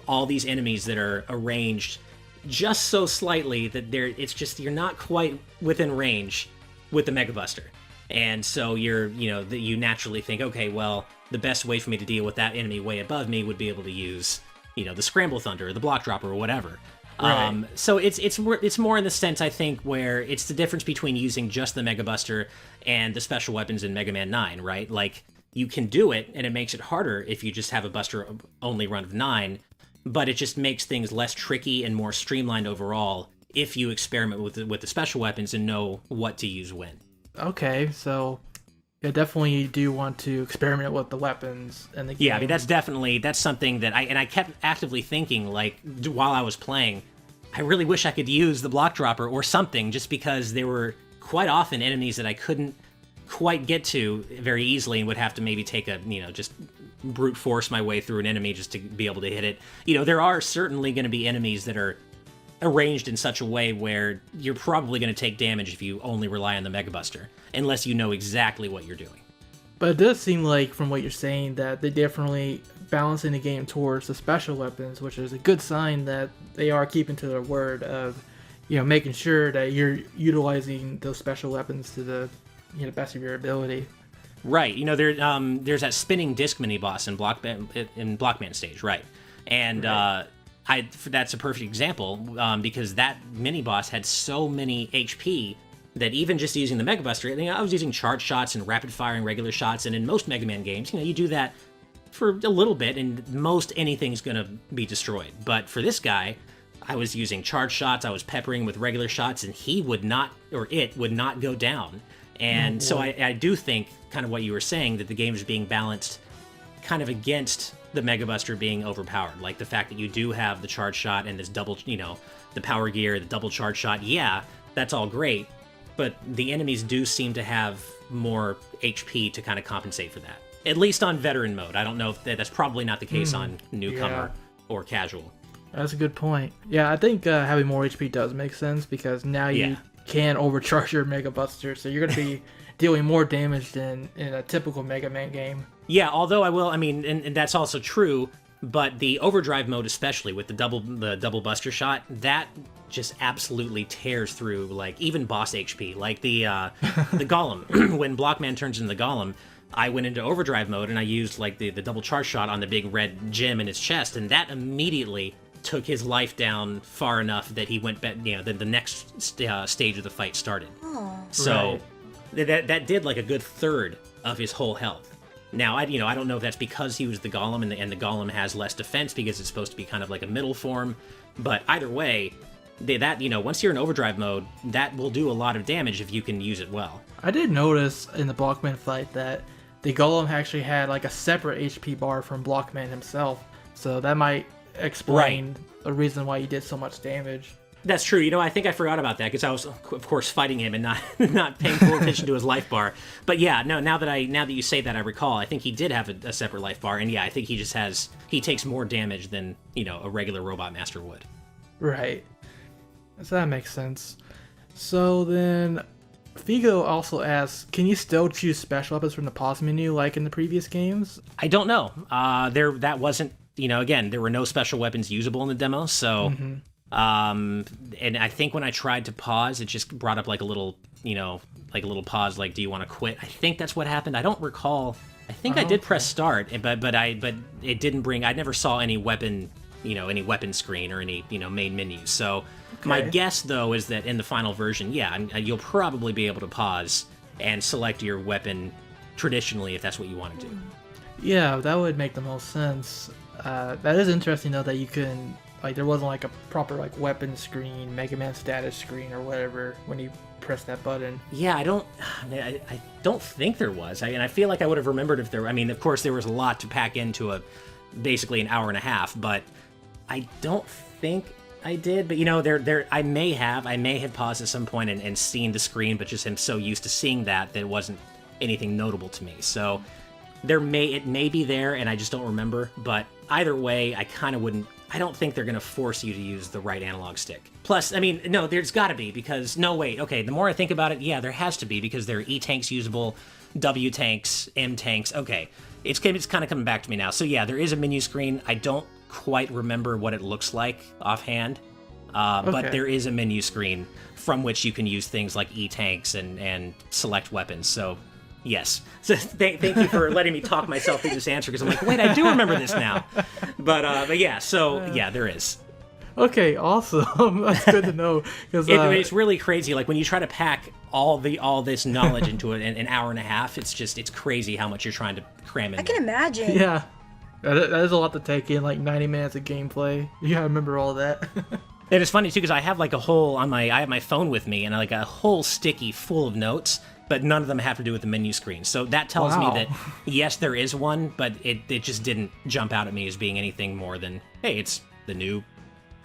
all these enemies that are arranged just so slightly that you're not quite within range with the Mega Buster. And so you naturally think, okay, well, the best way for me to deal with that enemy way above me would be able to use, the Scramble Thunder or the Block Dropper or whatever. Right. So it's more in the sense, I think, where it's the difference between using just the Mega Buster and the special weapons in Mega Man 9, right? Like, you can do it, and it makes it harder if you just have a Buster only run of 9, but it just makes things less tricky and more streamlined overall if you experiment with the special weapons and know what to use when. Okay, so yeah, definitely you do want to experiment with the weapons and the game. Yeah, I mean, that's something that I kept actively thinking, like, while I was playing, I really wish I could use the Block Dropper or something, just because there were quite often enemies that I couldn't quite get to very easily and would have to maybe take just brute force my way through an enemy just to be able to hit it. There are certainly going to be enemies that are arranged in such a way where you're probably going to take damage if you only rely on the Mega Buster, unless you know exactly what you're doing. But it does seem like, from what you're saying, that they're definitely balancing the game towards the special weapons, which is a good sign that they are keeping to their word of, making sure that you're utilizing those special weapons to the best of your ability. Right. There's that spinning disc mini boss in Blockman stage, right? And right. That's a perfect example, because that mini boss had so many HP that even just using the Mega Buster, I was using charge shots and rapid firing regular shots, and in most Mega Man games, you do that for a little bit, and most anything's gonna be destroyed. But for this guy, I was using charge shots, I was peppering with regular shots, and it would not go down. And so I do think, kind of what you were saying, that the game is being balanced kind of against the Mega Buster being overpowered. Like the fact that you do have the charge shot and this double, the power gear, the double charge shot, yeah, that's all great. But the enemies do seem to have more HP to kind of compensate for that. At least on veteran mode. I don't know if that's probably not the case on newcomer or casual. That's a good point. Yeah, I think having more HP does make sense, because now you can overcharge your Mega Buster, so you're going to be dealing more damage than in a typical Mega Man game. Yeah, although and that's also true, but the overdrive mode, especially with the double Buster shot, that just absolutely tears through, like, even boss HP. Like the Golem, when Blockman turns into the Golem, I went into overdrive mode and I used like the double charge shot on the big red gem in his chest, and that immediately took his life down far enough that he went back, the next stage of the fight started. Oh. So that did like a good third of his whole health. Now, I don't know if that's because he was the Golem and the Golem has less defense because it's supposed to be kind of like a middle form, but either way, once you're in overdrive mode, that will do a lot of damage if you can use it well. I did notice in the Blockman fight that the Golem actually had like a separate HP bar from Blockman himself, so that might explain the reason why he did so much damage. That's true. I think I forgot about that because I was, of course, fighting him and not paying full attention to his life bar. But yeah, no. Now that you say that, I recall. I think he did have a separate life bar, and yeah, I think he takes more damage than a regular Robot Master would. Right. So that makes sense. So then, Figo also asks, can you still choose special weapons from the pause menu like in the previous games? I don't know. That wasn't. Again, there were no special weapons usable in the demo, so. Mm-hmm. And I think when I tried to pause, it just brought up like a little pause, like, do you want to quit? I think that's what happened. I don't recall. I think I did press start, but it didn't bring, I never saw any weapon, any weapon screen or any, main menus. So my guess though is that in the final version, you'll probably be able to pause and select your weapon traditionally if that's what you want to do. Yeah, that would make the most sense. That is interesting though that you can, like, there wasn't like a proper like weapon screen, Mega Man status screen or whatever when you press that button. Yeah, I don't think there was. And I feel like I would have remembered if there. I mean, of course, there was a lot to pack into basically an hour and a half, but I don't think I did. But I may have paused at some point and seen the screen, but just am so used to seeing that it wasn't anything notable to me. So it may be there, and I just don't remember. But either way, I don't think they're going to force you to use the right analog stick. Plus, I mean, no, there's got to be, because, the more I think about it, yeah, there has to be, because there are E-tanks usable, W-tanks, M-tanks, okay. It's kind of coming back to me now. So yeah, there is a menu screen. I don't quite remember what it looks like offhand, but there is a menu screen from which you can use things like E-tanks and select weapons, so... Yes. So thank you for letting me talk myself through this answer, because I'm like, wait, I do remember this now. But yeah, so yeah, there is. Okay, awesome. That's good to know. It's really crazy. Like when you try to pack all this knowledge into an hour and a half, it's crazy how much you're trying to cram in. I can imagine. Yeah, that is a lot to take in. Like 90 minutes of gameplay. You gotta remember all that. And it's funny too, because I have like I have my phone with me and like a whole sticky full of notes. But none of them have to do with the menu screen. So that tells me that, yes, there is one, but it just didn't jump out at me as being anything more than, hey, it's the new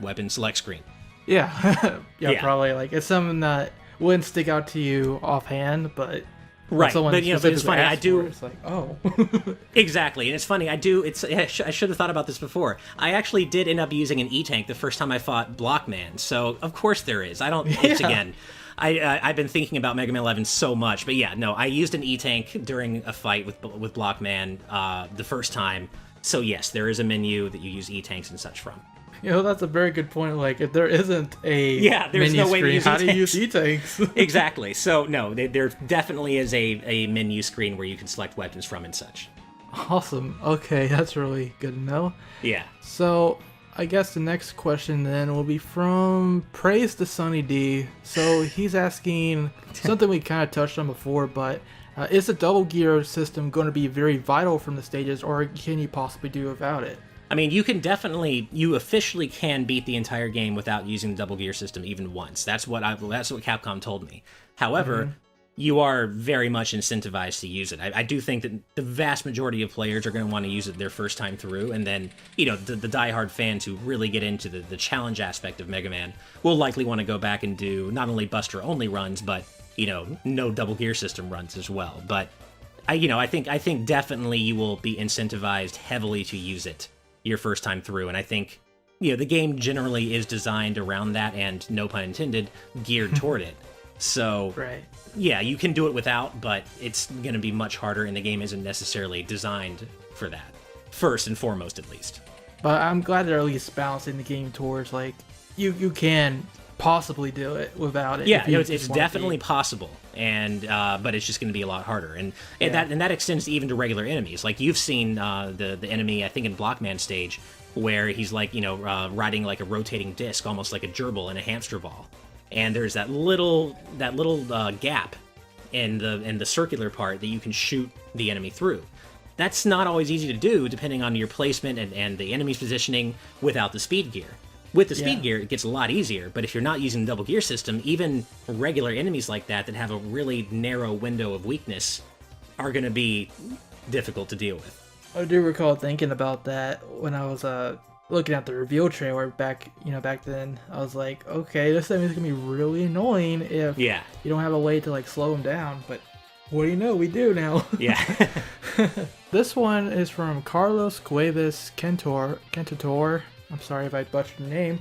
weapon select screen. Yeah. yeah, probably. Like, it's something that wouldn't stick out to you offhand, but... Right, but but it's funny, I do... It's like, oh. Exactly, and it's funny, I should have thought about this before. I actually did end up using an E-tank the first time I fought Blockman, so of course there is. It's again... I've been thinking about Mega Man 11 so much, but yeah, no, I used an E-tank during a fight with Blockman the first time, so yes, there is a menu that you use E-tanks and such from. That's a very good point. Like, if there isn't a there's menu no way screen, to use how do you use E-tanks? Exactly. So no, there definitely is a menu screen where you can select weapons from and such. Awesome. Okay, that's really good to know. Yeah. So I guess the next question then will be from Praise to Sunny D. So he's asking something we kind of touched on before, but is the double gear system going to be very vital from the stages, or can you possibly do without it? I mean, you officially can beat the entire game without using the double gear system even once. That's what Capcom told me. However, you are very much incentivized to use it. I do think that the vast majority of players are going to want to use it their first time through, and then, the diehard fans who really get into the challenge aspect of Mega Man will likely want to go back and do not only Buster-only runs, but, no double gear system runs as well. But, I think definitely you will be incentivized heavily to use it your first time through, and I think, the game generally is designed around that, and, no pun intended, geared toward it. So, right. Yeah, you can do it without, but it's going to be much harder, and the game isn't necessarily designed for that. First and foremost, at least. But I'm glad they're at least balancing the game towards, like, you can possibly do it without it. Yeah, it's definitely possible, and but it's just going to be a lot harder, and that extends even to regular enemies. Like, you've seen the enemy, I think, in Blockman stage, where he's like, riding like a rotating disc, almost like a gerbil in a hamster ball. And there's that little gap in the circular part that you can shoot the enemy through. that's not always easy to do depending on your placement and the enemy's positioning without the speed gear. With the speed gear, it gets a lot easier, but if you're not using the double gear system, even regular enemies like that have a really narrow window of weakness are going to be difficult to deal with. I do recall thinking about that when I was looking at the reveal trailer back then. I was like, okay, this enemy's gonna be really annoying if you don't have a way to like slow him down. But what do you know? We do now. Yeah. This one is from Carlos Cuevas Cantor. I'm sorry if I butchered the name,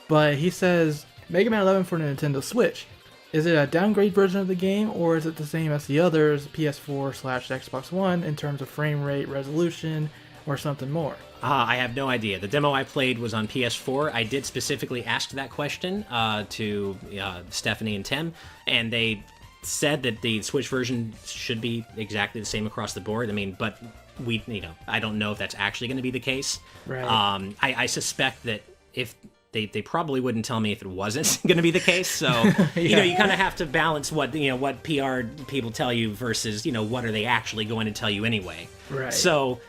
but he says Mega Man 11 for Nintendo Switch. Is it a downgrade version of the game, or is it the same as the others, PS4/Xbox One, in terms of frame rate, resolution, or something more? I have no idea. The demo I played was on PS4. I did specifically ask that question to Stephanie and Tim, and they said that the Switch version should be exactly the same across the board. I mean, but I don't know if that's actually going to be the case. Right. I suspect that if they probably wouldn't tell me if it wasn't going to be the case. So, you kind of have to balance what PR people tell you versus, what are they actually going to tell you anyway. Right. So,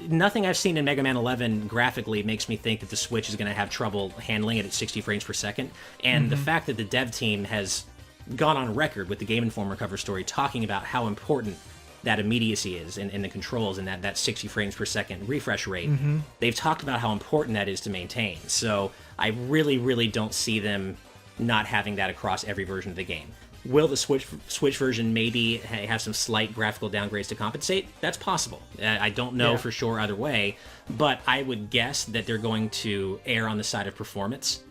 nothing I've seen in Mega Man 11 graphically makes me think that the Switch is going to have trouble handling it at 60 frames per second. And the fact that the dev team has gone on record with the Game Informer cover story talking about how important that immediacy is in the controls and that 60 frames per second refresh rate. They've talked about how important that is to maintain. So I really, really don't see them not having that across every version of the game. Will the Switch version maybe have some slight graphical downgrades to compensate? That's possible. I don't know for sure either way, but I would guess that they're going to err on the side of performance.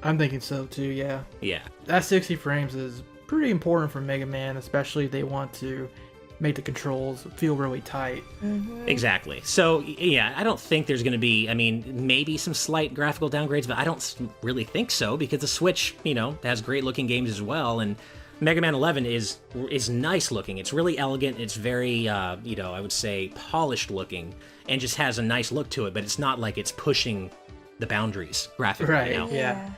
I'm thinking so too, yeah. Yeah. That 60 frames is pretty important for Mega Man, especially if they want to make the controls feel really tight. Exactly. So, yeah, I don't think there's going to be, maybe some slight graphical downgrades, but I don't really think so, because the Switch, has great looking games as well, and Mega Man 11 is nice looking. It's really elegant. It's very, I would say polished looking, and just has a nice look to it, but it's not like it's pushing the boundaries graphically. Right, yeah.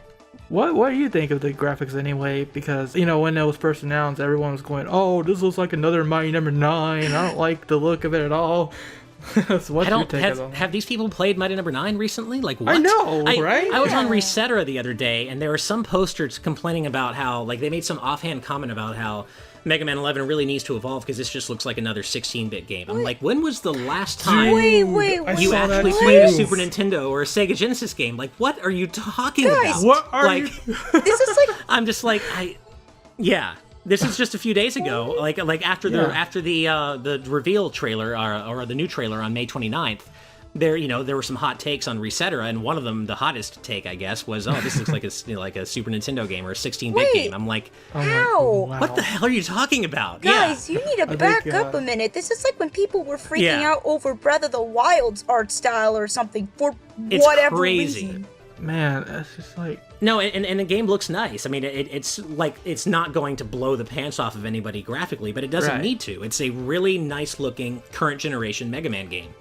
What do you think of the graphics anyway? Because, when it was first announced, everyone was going, oh, this looks like another Mighty Number 9. I don't like the look of it at all. So what's your take on that? Have these people played Mighty Number 9 recently? Like, what? I know, right? I was on Resetera the other day, and there were some posters complaining about how, like, they made some offhand comment about how Mega Man 11 really needs to evolve because this just looks like another 16-bit game. I'm like, when was the last time you actually played a Super Nintendo or a Sega Genesis game? Like, what are you talking about? What are you? This is like... I'm just like, this is just a few days ago, like after the reveal trailer or the new trailer on May 29th. There were some hot takes on Resetera, and one of them, the hottest take, I guess, was, oh, this looks like a Super Nintendo game or a 16-bit game. I'm like, how? Wow. What the hell are you talking about? Guys, you need to back up a minute. This is like when people were freaking out over Breath of the Wild's art style or something for whatever reason. Man, that's just like... No, and the game looks nice. I mean, it's like, it's not going to blow the pants off of anybody graphically, but it doesn't need to. It's a really nice-looking, current-generation Mega Man game.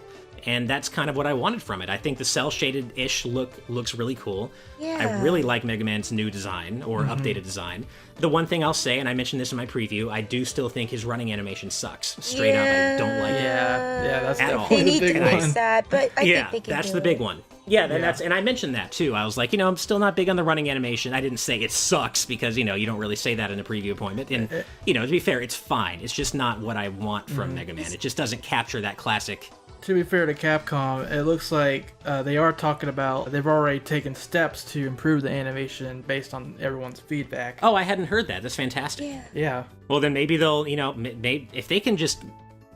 And that's kind of what I wanted from it. I think the cel-shaded-ish look looks really cool. Yeah. I really like Mega Man's new design, or updated design. The one thing I'll say, and I mentioned this in my preview, I do still think his running animation sucks. Straight up, I don't like it. Yeah, that's They need to fix that, but I think they can that's do the it. big one. Yeah, and I mentioned that too. I was like, I'm still not big on the running animation. I didn't say it sucks because, you don't really say that in a preview appointment. And, to be fair, it's fine. It's just not what I want from Mega Man. It just doesn't capture that classic. To be fair to Capcom, it looks like they are talking about they've already taken steps to improve the animation based on everyone's feedback. Oh, I hadn't heard that. That's fantastic. Yeah. Well, then maybe they'll, maybe if they can just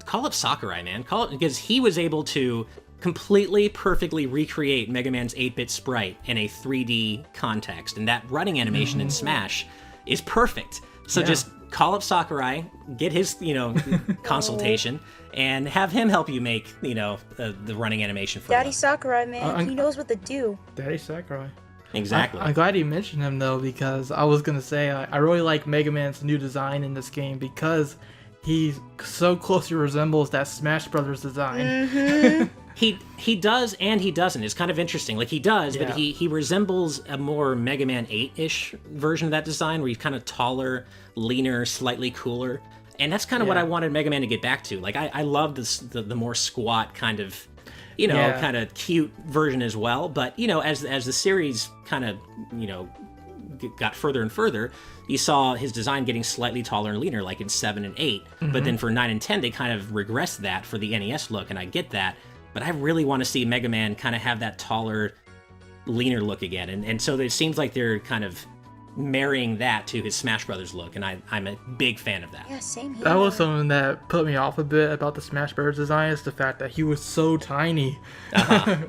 call up Sakurai, man. Call it, because he was able to completely, perfectly recreate Mega Man's 8-bit sprite in a 3D context, and that running animation in Smash is perfect. So just call up Sakurai, get his, consultation, and have him help you make, the running animation for Daddy Sakurai, man, he knows what to do. Daddy Sakurai. Exactly. I'm glad you mentioned him, though, because I was going to say I really like Mega Man's new design in this game because he so closely resembles that Smash Brothers design. He does and he doesn't. It's kind of interesting. Like, he does, but he resembles a more Mega Man 8-ish version of that design, where he's kind of taller, leaner, slightly cooler. And that's kind of what I wanted Mega Man to get back to. Like, I love this, the more squat kind of, kind of cute version as well. But, as the series kind of, got further and further, you saw his design getting slightly taller and leaner, like in 7 and 8. But then for 9 and 10, they kind of regressed that for the NES look, and I get that. But I really want to see Mega Man kind of have that taller, leaner look again. And so it seems like they're kind of marrying that to his Smash Brothers look, and I'm a big fan of that. Yeah, same here. That was something that put me off a bit about the Smash Bros. Design, is the fact that he was so tiny.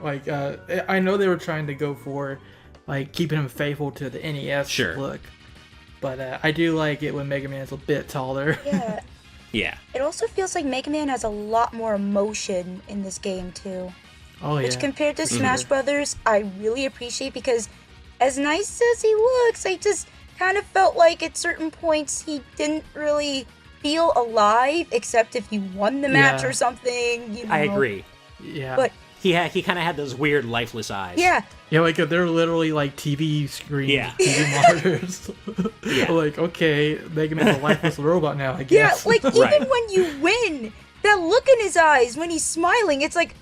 Like, I know they were trying to go for, like, keeping him faithful to the NES look, but I do like it when Mega Man's a bit taller. Yeah. Yeah. It also feels like Mega Man has a lot more emotion in this game, too. Oh, yeah. Which, compared to Smash Brothers, I really appreciate, because as nice as he looks, I just kind of felt like at certain points he didn't really feel alive, except if you won the match or something, I agree. Yeah. But he kind of had those weird lifeless eyes. yeah. Yeah, like, they're literally like TV screens, TV monitors. Like, okay, Mega Man's a lifeless robot now, I guess. Yeah, like, even when you win, that look in his eyes when he's smiling, it's like,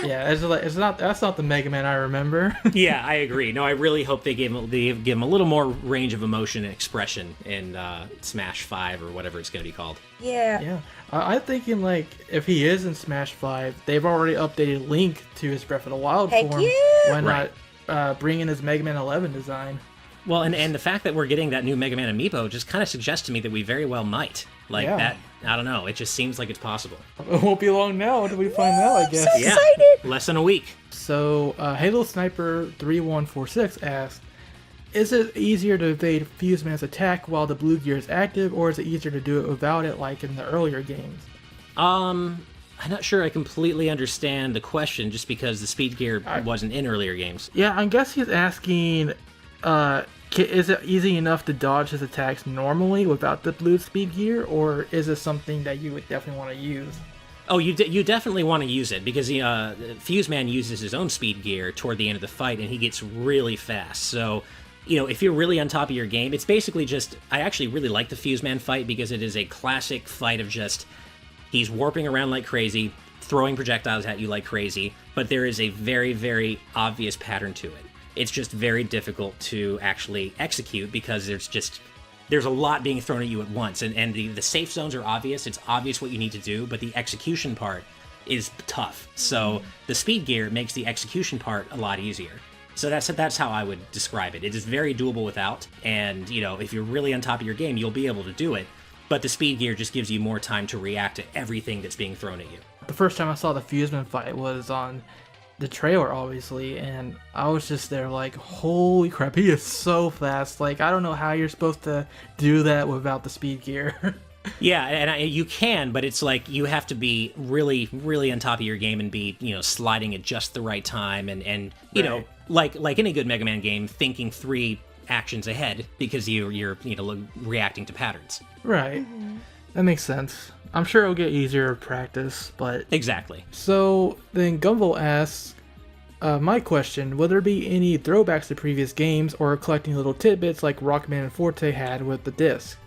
Yeah, that's not the Mega Man I remember. Yeah, I agree. No, I really hope they give him a little more range of emotion and expression in Smash 5 or whatever it's going to be called. Yeah. Yeah. I'm thinking, like, if he is in Smash 5, they've already updated Link to his Breath of the Wild Heck form. yeah! Why not bring in his Mega Man 11 design? Well, and the fact that we're getting that new Mega Man Amiibo just kind of suggests to me that we very well might. Like, that, I don't know, it just seems like it's possible. It won't be long now until we find out, I guess. So excited! Less than a week. So, Halo Sniper 3146 asks, is it easier to evade Fuse Man's attack while the blue gear is active, or is it easier to do it without it like in the earlier games? I'm not sure I completely understand the question, just because the speed gear wasn't in earlier games. Yeah, I guess he's asking, is it easy enough to dodge his attacks normally without the blue speed gear, or is it something that you would definitely want to use? Oh, you definitely want to use it, because Fuse Man uses his own speed gear toward the end of the fight, and he gets really fast. So, if you're really on top of your game, it's basically just... I actually really like the Fuse Man fight, because it is a classic fight of just... He's warping around like crazy, throwing projectiles at you like crazy, but there is a very, very obvious pattern to it. It's just very difficult to actually execute, because there's a lot being thrown at you at once, and the safe zones are obvious. It's obvious what you need to do, but the execution part is tough. So the speed gear makes the execution part a lot easier. So that's how I would describe it. It is very doable without, and if you're really on top of your game, you'll be able to do it. But the speed gear just gives you more time to react to everything that's being thrown at you. The first time I saw the Fuseman fight was on the trailer, obviously, and I was just there like, holy crap, he is so fast. Like, I don't know how you're supposed to do that without the speed gear. Yeah, and you can, but it's like you have to be really, really on top of your game and be, sliding at just the right time, and like any good Mega Man game, thinking 3 actions ahead, because you're reacting to patterns. Right. That makes sense. I'm sure it'll get easier with practice, but... Exactly. So, then Gumble asks, my question, will there be any throwbacks to previous games, or collecting little tidbits like Rockman and Forte had with the disc?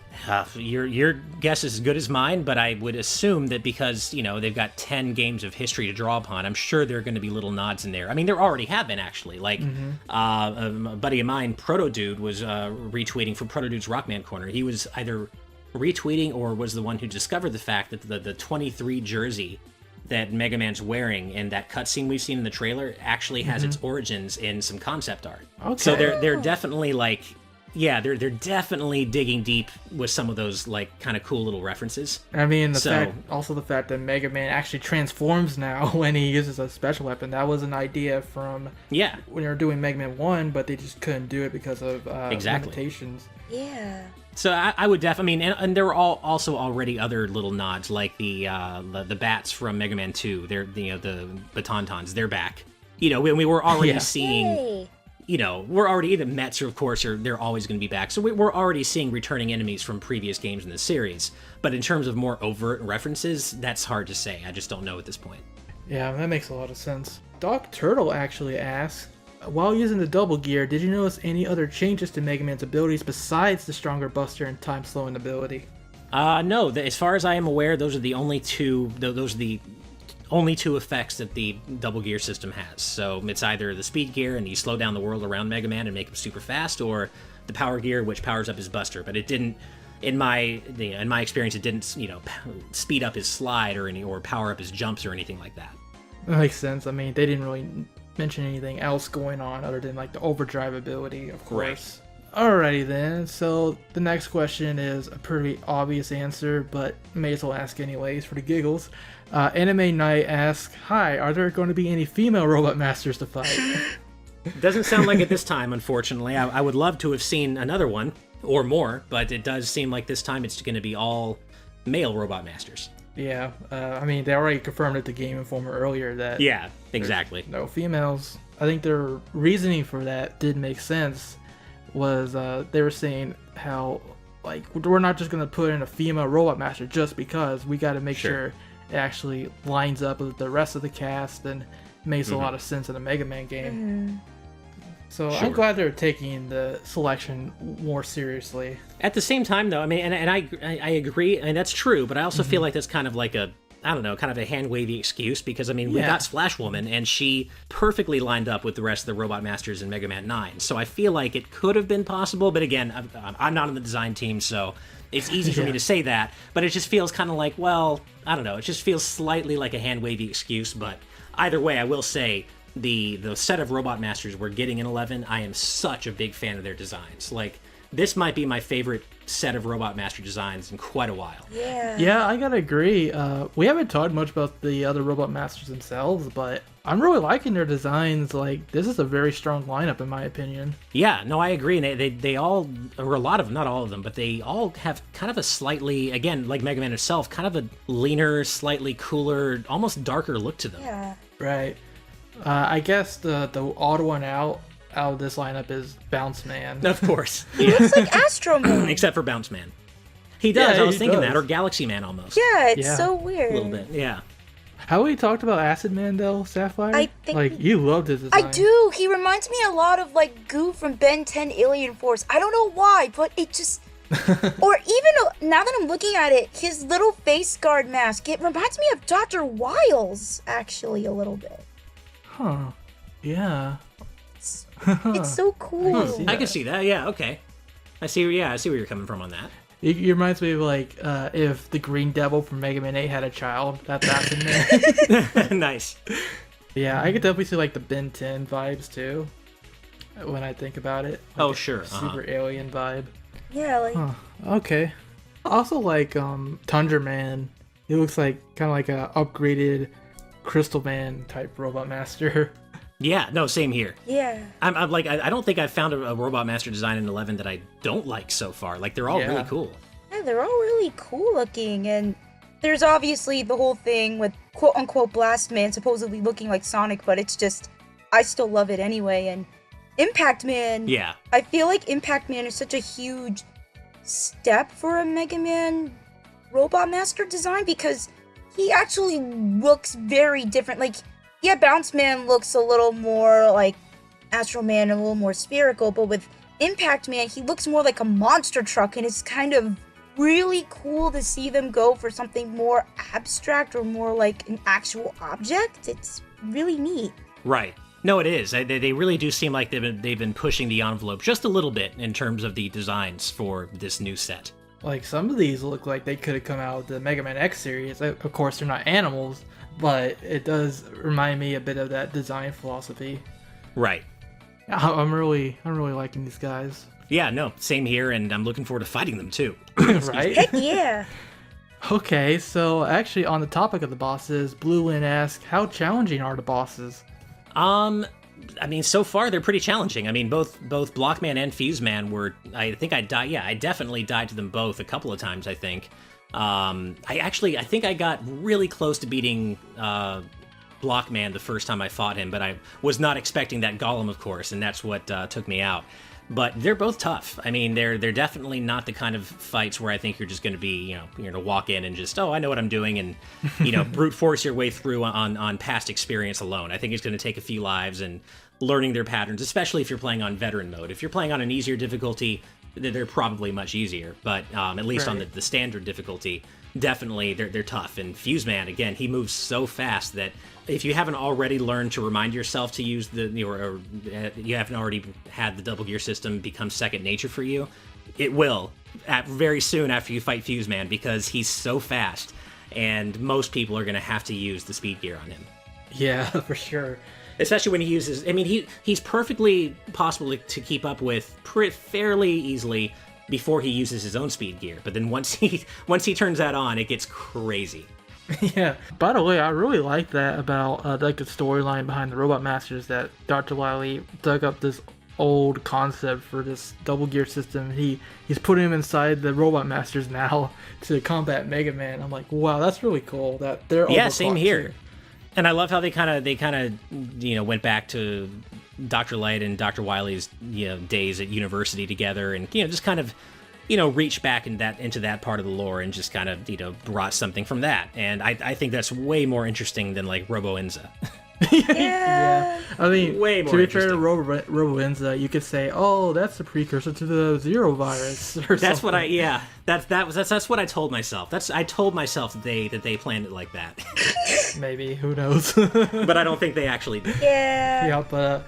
Your guess is as good as mine, but I would assume that because, they've got 10 games of history to draw upon, I'm sure there are going to be little nods in there. I mean, there already have been, actually. Like, a buddy of mine, Proto Dude, was retweeting for Proto Dude's Rockman Corner. He was either retweeting or was the one who discovered the fact that the 23 jersey that Mega Man's wearing in that cutscene we've seen in the trailer actually has its origins in some concept art. Okay. So they're definitely like... Yeah, they're definitely digging deep with some of those, like, kind of cool little references. I mean, the fact that Mega Man actually transforms now when he uses a special weapon, that was an idea from when they were doing Mega Man 1, but they just couldn't do it because of limitations. Yeah. So I would definitely, and there were also already other little nods, like the bats from Mega Man 2. They're the Batontons. They're back. We were already seeing. Hey. We're already, the Mets, of course, they're always going to be back. So we're already seeing returning enemies from previous games in the series. But in terms of more overt references, that's hard to say. I just don't know at this point. Yeah, that makes a lot of sense. Doc Turtle actually asks, While using the double gear, did you notice any other changes to Mega Man's abilities besides the stronger Buster and time slowing ability? No. As far as I am aware, those are the only two. Those are the only two effects that the double gear system has. So it's either the speed gear and you slow down the world around Mega Man and make him super fast, or the power gear, which powers up his Buster. But it didn't, in my experience, it didn't speed up his slide or power up his jumps or anything like that. That makes sense. I mean, they didn't really mention anything else going on other than like the overdrive ability, of course. Right. Alrighty then. So the next question is a pretty obvious answer, but may as well ask anyways for the giggles. Anime Knight asks, "Hi, are there going to be any female robot masters to fight?" Doesn't sound like it this time, unfortunately. I would love to have seen another one or more, but it does seem like this time it's going to be all male robot masters. Yeah, I mean, they already confirmed at the Game Informer earlier that... Yeah, exactly. No females. I think their reasoning for that did make sense, was they were saying how, like, we're not just going to put in a female robot master just because. We got to make sure it actually lines up with the rest of the cast and makes a lot of sense in a Mega Man game. So I'm glad they're taking the selection more seriously. At the same time, though, I mean, and I agree, and that's true, but I also feel like that's kind of like a, I don't know, kind of a hand-wavy excuse, because, I mean, we got Splash Woman, and she perfectly lined up with the rest of the Robot Masters in Mega Man 9, so I feel like it could have been possible, but again, I'm not on the design team, so it's easy for me to say that, but it just feels kind of like, well, I don't know, it just feels slightly like a hand-wavy excuse, but either way, I will say, the set of Robot Masters we're getting in 11, I am such a big fan of their designs. Like, this might be my favorite set of Robot Master designs in quite a while. Yeah, I gotta agree. We haven't talked much about the other Robot Masters themselves, but I'm really liking their designs. Like, this is a very strong lineup, in my opinion. Yeah, no, I agree. And they all, or a lot of them, not all of them, but they all have kind of a slightly, again, like Mega Man itself, kind of a leaner, slightly cooler, almost darker look to them. Yeah. Right. I guess the odd one out of this lineup is Bounce Man. Of course. He looks like Astro Man. Except for Bounce Man. He does, I was thinking does. that, or Galaxy Man almost. Yeah, it's so weird. A little bit, yeah. How we talked about Acid Man though, Sapphire? I think like you loved his design. I do. He reminds me a lot of like Goo from Ben 10 Alien Force. I don't know why, but it just or even now that I'm looking at it, his little face guard mask, it reminds me of Dr. Wiles actually a little bit. Huh. Yeah. It's so cool. I can see that, yeah, okay. I see where you're coming from on that. It reminds me of like if the Green Devil from Mega Man 8 had a child. That's Acid Man. Nice. Yeah, I could definitely see like the Ben 10 vibes too when I think about it. Like sure. Super alien vibe. Yeah, like Okay. Also like Tundra Man. He looks like kind of like a upgraded Crystal Man type Robot Master. Yeah, no, same here. Yeah. I'm like, I don't think I've found a Robot Master design in 11 that I don't like so far. Like, they're all really cool. Yeah, they're all really cool looking, and there's obviously the whole thing with quote-unquote Blast Man supposedly looking like Sonic, but it's just, I still love it anyway, and Impact Man. Yeah. I feel like Impact Man is such a huge step for a Mega Man Robot Master design, because he actually looks very different. Like, yeah, Bounce Man looks a little more like Astro Man and a little more spherical, but with Impact Man, he looks more like a monster truck, and it's kind of really cool to see them go for something more abstract or more like an actual object. It's really neat. Right. No, it is. They really do seem like they've been pushing the envelope just a little bit in terms of the designs for this new set. Like, some of these look like they could have come out with the Mega Man X series. Of course, they're not animals, but it does remind me a bit of that design philosophy. Right. I'm really liking these guys. Yeah, no, same here, and I'm looking forward to fighting them too. Right? Heck yeah. Okay, so actually on the topic of the bosses, Blue Lin asks, how challenging are the bosses? I mean, so far they're pretty challenging. I mean, both Blockman and Fuseman were, I think I died, I definitely died to them both a couple of times, I think. I think I got really close to beating Blockman the first time I fought him, but I was not expecting that Golem, of course, and that's what took me out. but they're both tough. I mean, they're definitely not the kind of fights where I think you're just going to be, you're going to walk in and just, oh, I know what I'm doing, and brute force your way through on past experience alone. I think it's going to take a few lives and learning their patterns, especially if you're playing on veteran mode. If you're playing on an easier difficulty, they're probably much easier, but at least on the standard difficulty, definitely they're tough. And Fuseman, again, he moves so fast that if you haven't already learned to remind yourself to use or you haven't already had the double gear system become second nature for you, it will very soon after you fight Fuseman, because he's so fast, and most people are going to have to use the speed gear on him. Yeah, for sure. Especially when he uses, I mean, he's perfectly possible to keep up with fairly easily before he uses his own speed gear. But then once he turns that on, it gets crazy. Yeah. By the way, I really like that about the storyline behind the Robot Masters, that Dr. Wily dug up this old concept for this double gear system. He's putting him inside the Robot Masters now to combat Mega Man. I'm like, wow, that's really cool. That they're same here. Too. And I love how they kind of went back to Dr. Light and Dr. Wily's days at university together, and just kind of reach back into that part of the lore and just kind of brought something from that. And I think that's way more interesting than like Robo Enza. Yeah. I mean, way more to be fair to Robo Enza, you could say, oh, that's the precursor to the Zero virus. Or that's something. That's what I told myself. I told myself that they planned it like that. Maybe, who knows? But I don't think they actually did. Yeah. Yeah, but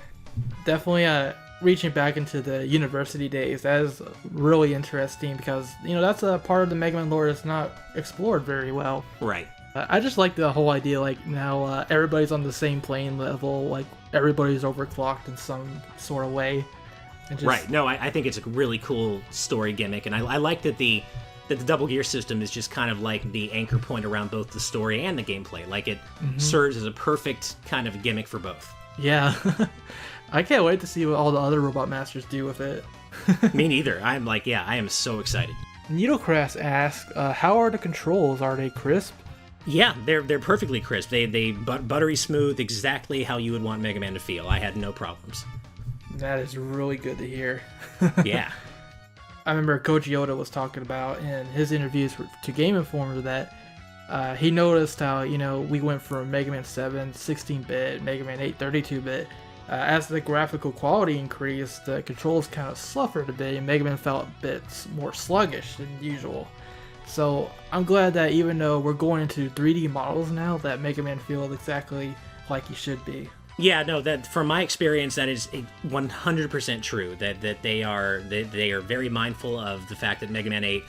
definitely reaching back into the university days, that is really interesting, because that's a part of the Mega Man lore that's not explored very well. Right. I just like the whole idea, like, now everybody's on the same playing level, like, everybody's overclocked in some sort of way. Right. No, I think it's a really cool story gimmick, and I like that the double gear system is just kind of like the anchor point around both the story and the gameplay. Like, it serves as a perfect kind of gimmick for both. Yeah. I can't wait to see what all the other Robot Masters do with it. Me neither. I am so excited. Needlecrass asks, how are the controls? Are they crisp? Yeah, they're perfectly crisp. They buttery smooth, exactly how you would want Mega Man to feel. I had no problems. That is really good to hear. Yeah. I remember Koji Oda was talking about in his interviews to Game Informer that he noticed how, we went from Mega Man 7, 16-bit, Mega Man 8, 32-bit. As the graphical quality increased, the controls kind of suffered a bit, and Mega Man felt a bit more sluggish than usual. So I'm glad that even though we're going into 3D models now, that Mega Man feels exactly like he should be. Yeah, no, that from my experience, that is 100% true. That they are very mindful of the fact that Mega Man 8,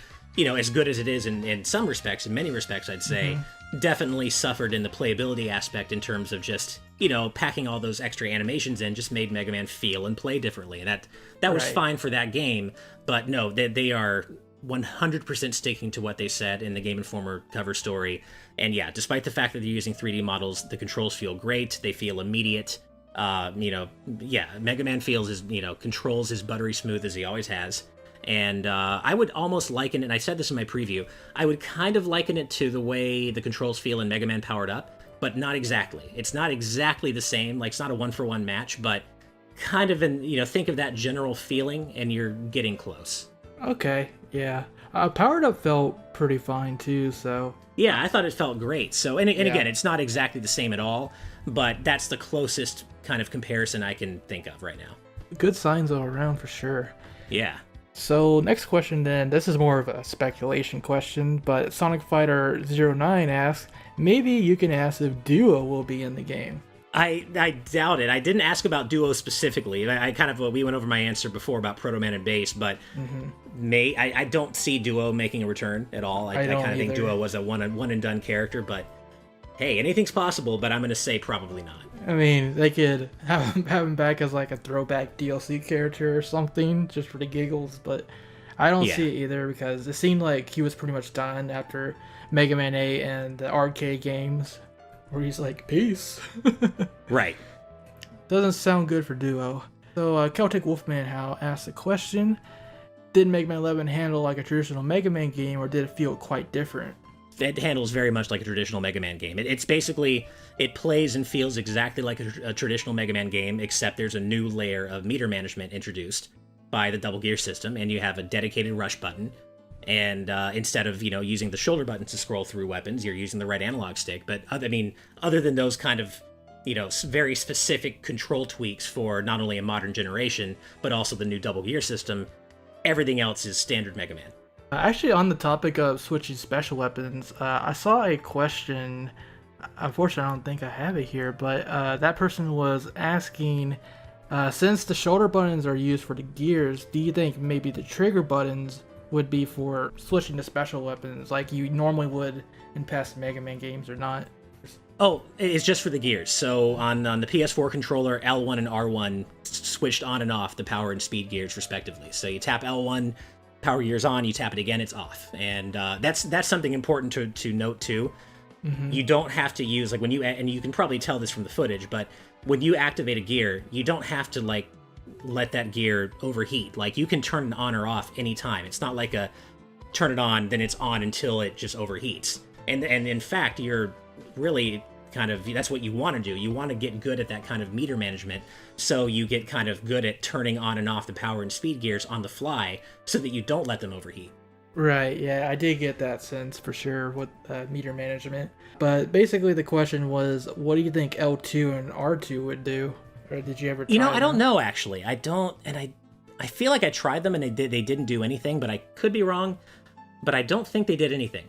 as good as it is in some respects, in many respects, I'd say, definitely suffered in the playability aspect in terms of just, packing all those extra animations in just made Mega Man feel and play differently. And that was fine for that game, but no, they are 100% sticking to what they said in the Game Informer cover story. And yeah, despite the fact that they're using 3D models, the controls feel great. They feel immediate. Mega Man feels controls as buttery smooth as he always has. And I would almost liken it, and I said this in my preview, I would kind of liken it to the way the controls feel in Mega Man Powered Up, but not exactly. It's not exactly the same, like it's not a one-for-one match, but kind of think of that general feeling, and you're getting close. Okay, yeah. Powered Up felt pretty fine too, so... Yeah, I thought it felt great. So, and again, it's not exactly the same at all, but that's the closest kind of comparison I can think of right now. Good signs all around for sure. Yeah. So, next question then. This is more of a speculation question, but Sonic Fighter 09 asks, maybe you can ask if Duo will be in the game. I doubt it. I didn't ask about Duo specifically. I kind of we went over my answer before about Proto Man and Bass, but I don't see Duo making a return at all. I kind of think Duo was a one and done character, but hey, anything's possible. But I'm gonna say probably not. I mean, they could have him back as like a throwback DLC character or something, just for the giggles. But I don't see it either, because it seemed like he was pretty much done after Mega Man 8 and the arcade games, where he's like, peace. Right. Doesn't sound good for Duo. So Celtic Wolfman How asked the question, did Mega Man 11 handle like a traditional Mega Man game, or did it feel quite different? It handles very much like a traditional Mega Man game. It's basically, it plays and feels exactly like a traditional Mega Man game, except there's a new layer of meter management introduced. by the double gear system, and you have a dedicated rush button. And instead of, using the shoulder button to scroll through weapons, you're using the right analog stick. But, other than those kind of, very specific control tweaks for not only a modern generation, but also the new double gear system, everything else is standard Mega Man. Actually, on the topic of switching special weapons, I saw a question. Unfortunately, I don't think I have it here, but that person was asking, since the shoulder buttons are used for the gears, do you think maybe the trigger buttons would be for switching to special weapons like you normally would in past Mega Man games or not? Oh, it's just for the gears. So on the PS4 controller, L1 and R1 switched on and off the power and speed gears respectively. So you tap L1, power gears on, you tap it again, it's off. And that's something important to note too. Mm-hmm. You don't have to use, like when you, and you can probably tell this from the footage, but when you activate a gear, you don't have to like let that gear overheat. Like you can turn it on or off anytime. It's not like a turn it on, then it's on until it just overheats. And in fact, you're really kind of, that's what you want to do. You want to get good at that kind of meter management, so you get kind of good at turning on and off the power and speed gears on the fly so that you don't let them overheat. Right, yeah, I did get that sense for sure with meter management. But basically the question was, what do you think L2 and R2 would do? Or did you ever try I don't know, actually. I don't, and I feel like I tried them and they didn't do anything, but I could be wrong. But I don't think they did anything.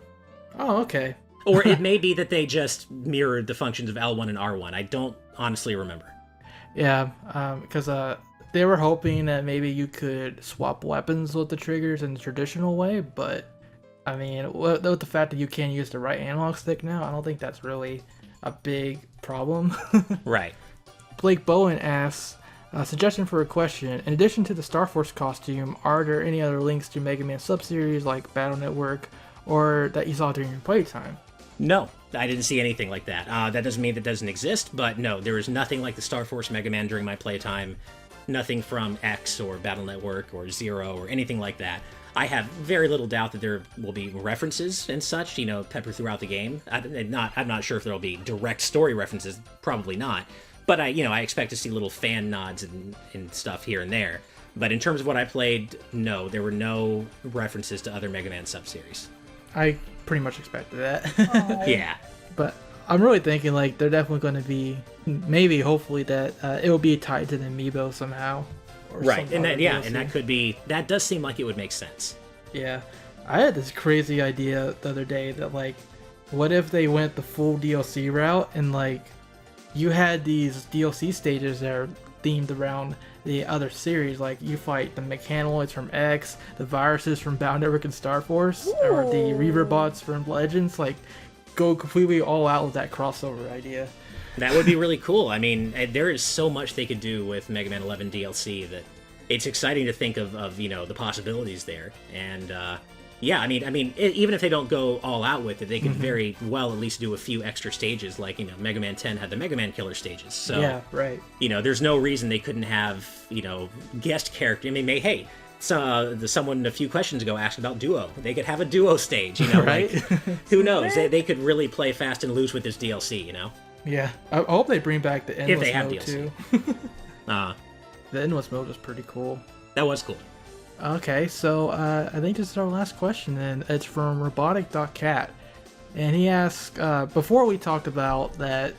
Oh, okay. Or it may be that they just mirrored the functions of L1 and R1. I don't honestly remember. Yeah, because they were hoping that maybe you could swap weapons with the triggers in the traditional way, but I mean, with the fact that you can't use the right analog stick now, I don't think that's really a big problem. Right. Blake Bowen asks, suggestion for a question. In addition to the Star Force costume, are there any other links to Mega Man sub-series like Battle Network, or that you saw during your playtime? No, I didn't see anything like that. That doesn't mean that doesn't exist, but no, there is nothing like the Star Force Mega Man during my playtime. Nothing from X or Battle Network or Zero or anything like that. I have very little doubt that there will be references and such, peppered throughout the game. I'm not sure if there'll be direct story references, probably not. But I expect to see little fan nods and stuff here and there. But in terms of what I played, no, there were no references to other Mega Man sub-series. I pretty much expected that. Yeah. But I'm really thinking like they're definitely going to be, maybe hopefully that it will be tied to the Amiibo somehow. Or right, and that could be, that does seem like it would make sense. Yeah. I had this crazy idea the other day that like, what if they went the full DLC route and like, you had these DLC stages that are themed around the other series, like you fight the Mechanoids from X, the viruses from Battle Network and Star Force, or the Revert bots from Legends, like go completely all out with that crossover idea. That would be really cool. I mean, there is so much they could do with Mega Man 11 DLC that it's exciting to think of the possibilities there. And yeah, I mean, even if they don't go all out with it, they could very well at least do a few extra stages, like Mega Man 10 had the Mega Man Killer stages. So yeah, right. There's no reason they couldn't have guest character. I mean, hey, someone a few questions ago asked about Duo. They could have a Duo stage, right? Like, who knows? They could really play fast and loose with this DLC, Yeah, I hope they bring back the endless if they have mode DLC. too. The endless mode was pretty cool. That was cool. Okay, so I think this is our last question, and it's from robotic.cat. And he asks, before we talked about that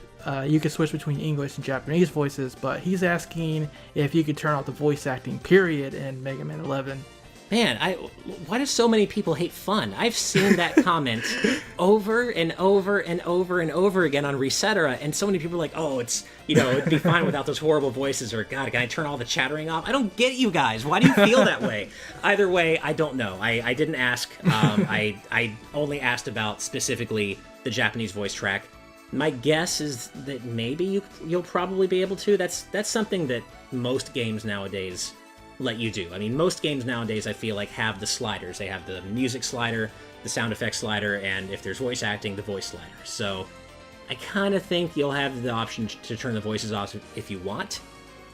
you could switch between English and Japanese voices, but he's asking if you could turn off the voice acting period in Mega Man 11. Man, why do so many people hate fun? I've seen that comment over and over and over and over again on Resetera, and so many people are like, oh, it's, it'd be fine without those horrible voices, or God, can I turn all the chattering off? I don't get you guys. Why do you feel that way? Either way, I don't know. I didn't ask. I only asked about specifically the Japanese voice track. My guess is that maybe you'll probably be able to. That's something that most games nowadays let you do. I mean, most games nowadays, I feel like, have the sliders. They have the music slider, the sound effects slider, and if there's voice acting, the voice slider. So I kind of think you'll have the option to turn the voices off if you want.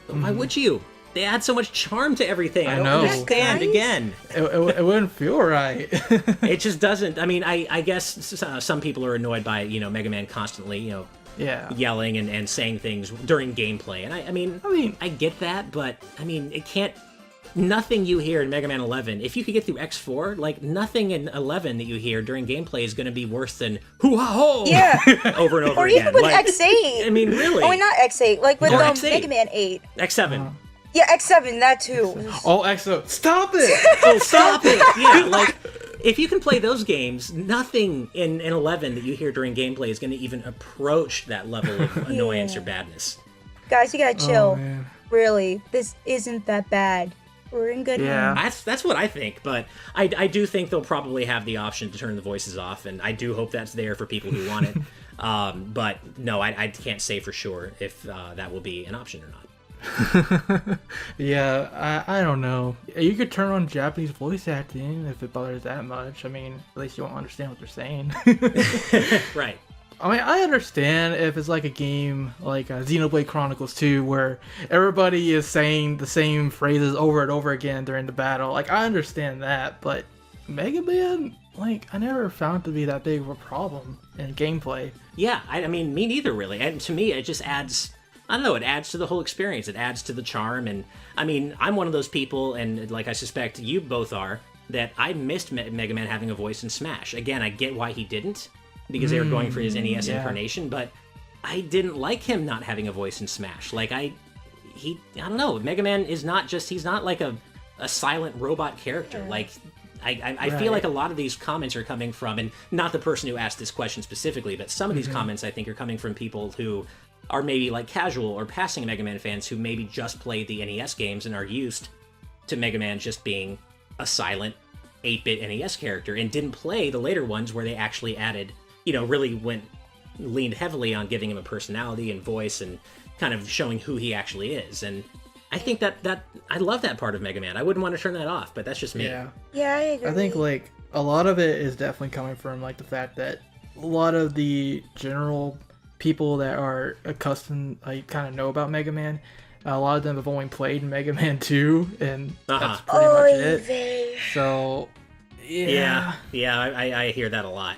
But why would you? They add so much charm to everything. I don't understand, again. It wouldn't feel right. It just doesn't. I mean, I guess some people are annoyed by, Mega Man constantly, yelling and saying things during gameplay. And I mean, I get that, but I mean, it can't nothing you hear in Mega Man 11, if you could get through X4, like nothing in 11 that you hear during gameplay is going to be worse than hoo-ha-ho over and over or again. Or even with like, X8. I mean, really. Oh, not X8, like with X8. Mega Man 8. X7. Yeah, X7, that too. Oh, XO, stop it! Oh, stop it! Yeah, like, if you can play those games, nothing in 11 that you hear during gameplay is going to even approach that level of annoyance or badness. Guys, you gotta chill. Oh, man. Really, this isn't that bad. We're in good hands. That's what I think, but I do think they'll probably have the option to turn the voices off, and I do hope that's there for people who want it. But no, I can't say for sure if that will be an option or not. Yeah, I don't know. You could turn on Japanese voice acting if it bothers that much. I mean, at least you won't understand what they're saying. Right. I mean, I understand if it's like a game like Xenoblade Chronicles 2 where everybody is saying the same phrases over and over again during the battle. Like, I understand that, but Mega Man, like, I never found it to be that big of a problem in gameplay. Yeah, I mean, me neither, really. And to me, it just adds... I don't know, it adds to the whole experience. It adds to the charm. And, I mean, I'm one of those people, and like I suspect you both are, that I missed Mega Man having a voice in Smash. Again, I get why he didn't, because they were going for his NES incarnation, but I didn't like him not having a voice in Smash. Like, I don't know, Mega Man is not just, he's not like a silent robot character. Like, I feel like a lot of these comments are coming from, and not the person who asked this question specifically, but some of these comments I think are coming from people who are maybe like casual or passing Mega Man fans who maybe just played the NES games and are used to Mega Man just being a silent 8-bit NES character and didn't play the later ones where they actually added, you know, really leaned heavily on giving him a personality and voice and kind of showing who he actually is. And I think that I love that part of Mega Man. I wouldn't want to turn that off, but that's just me. Yeah, I agree. I think like a lot of it is definitely coming from like the fact that a lot of the general people that are accustomed, like, kind of know about Mega Man, a lot of them have only played Mega Man 2, and that's pretty much it. So, yeah. I hear that a lot.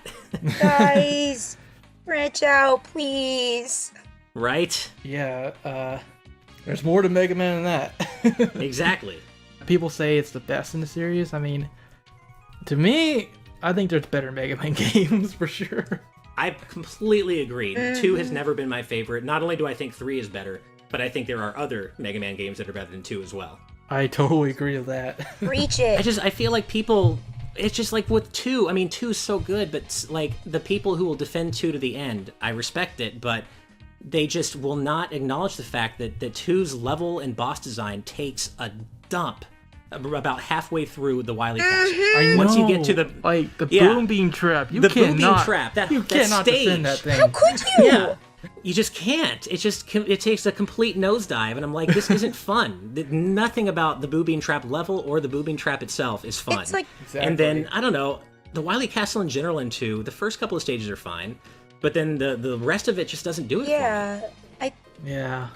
Guys, branch out, please. Right? Yeah, there's more to Mega Man than that. Exactly. People say it's the best in the series. I mean, to me, I think there's better Mega Man games, for sure. I completely agree. 2 has never been my favorite. Not only do I think 3 is better, but I think there are other Mega Man games that are better than 2 as well. I totally agree with that. Reach it. I feel like people... It's just like with 2, I mean, 2 is so good, but like the people who will defend 2 to the end, I respect it, but they just will not acknowledge the fact that 2's level and boss design takes a dump about halfway through the Wily Castle. I know. Once you get to the boom beam trap, you the cannot, boom beam trap, that cannot stage. defend that thing. How could you? Yeah, you just can't. It takes a complete nosedive, and I'm like, this isn't fun. Nothing about the boom beam trap level or the boom beam trap itself is fun. It's like, And then I don't know, the Wily Castle in general in 2, the first couple of stages are fine, but then the rest of it just doesn't do it for me. Yeah.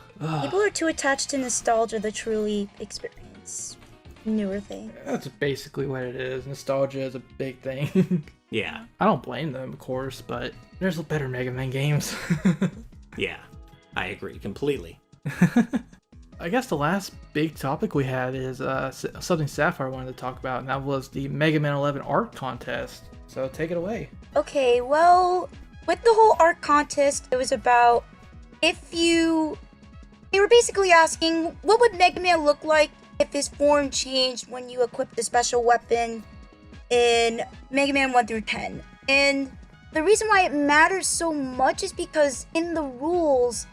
People are too attached to nostalgia to truly experience newer things. That's basically what it is. Nostalgia is a big thing. Yeah. I don't blame them, of course, but there's better Mega Man games. Yeah, I agree completely. I guess the last big topic we had is something Sapphire wanted to talk about, and that was the Mega Man 11 art contest. So take it away. Okay, well, with the whole art contest, it was about they were basically asking, what would Mega Man look like if his form changed when you equipped the special weapon in Mega Man 1 through 10. And the reason why it matters so much is because in the rules,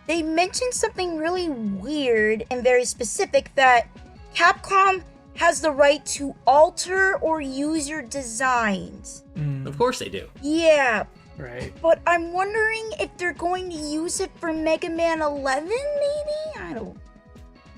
they mentioned something really weird and very specific, that Capcom has the right to alter or use your designs. Of course they do. Yeah. Right. But I'm wondering if they're going to use it for Mega Man 11, maybe? I don't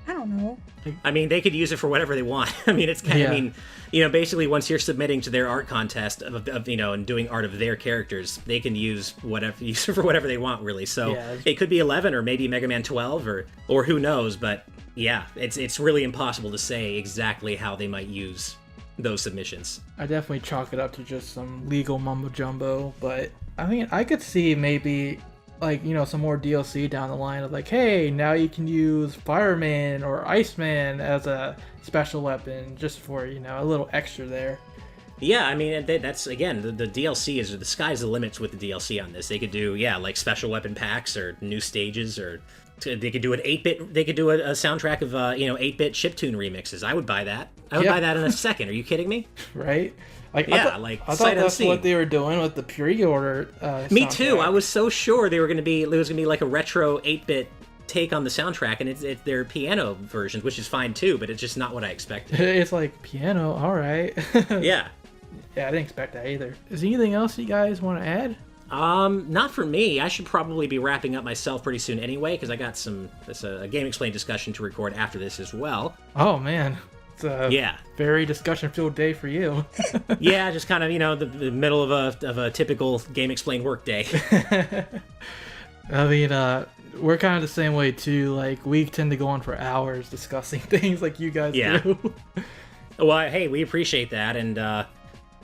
know. I mean, they could use it for whatever they want. I mean, it's kind of, I mean, you know, basically once you're submitting to their art contest of you know, and doing art of their characters, they can use it for whatever they want, really. So it could be 11 or maybe Mega Man 12 or who knows, but yeah, it's really impossible to say exactly how they might use those submissions. I definitely chalk it up to just some legal mumbo jumbo, but I mean, I could see maybe like, some more DLC down the line of like, hey, now you can use Fireman or Iceman as a special weapon just for, a little extra there. Yeah, I mean, that's, again, the DLC is, the sky's the limits with the DLC on this. They could do, like special weapon packs or new stages, or they could do an 8-bit, they could do a soundtrack of, 8-bit chiptune remixes. I would buy that. I would buy that in a second. Are you kidding me? Right? Like, yeah, I thought that's what they were doing with the pre-order Me too. I was so sure it was going to be like a retro 8-bit take on the soundtrack, and it's their piano versions, which is fine too, but it's just not what I expected. It's like, piano, all right. Yeah. Yeah, I didn't expect that either. Is there anything else you guys want to add? Not for me. I should probably be wrapping up myself pretty soon anyway, because I got a GameXplain discussion to record after this as well. Oh, man. It's a very discussion-filled day for you. Yeah, just kind of, the middle of a typical GameXplain work day. I mean, we're kind of the same way, too. Like, we tend to go on for hours discussing things like you guys do. Well, hey, we appreciate that, and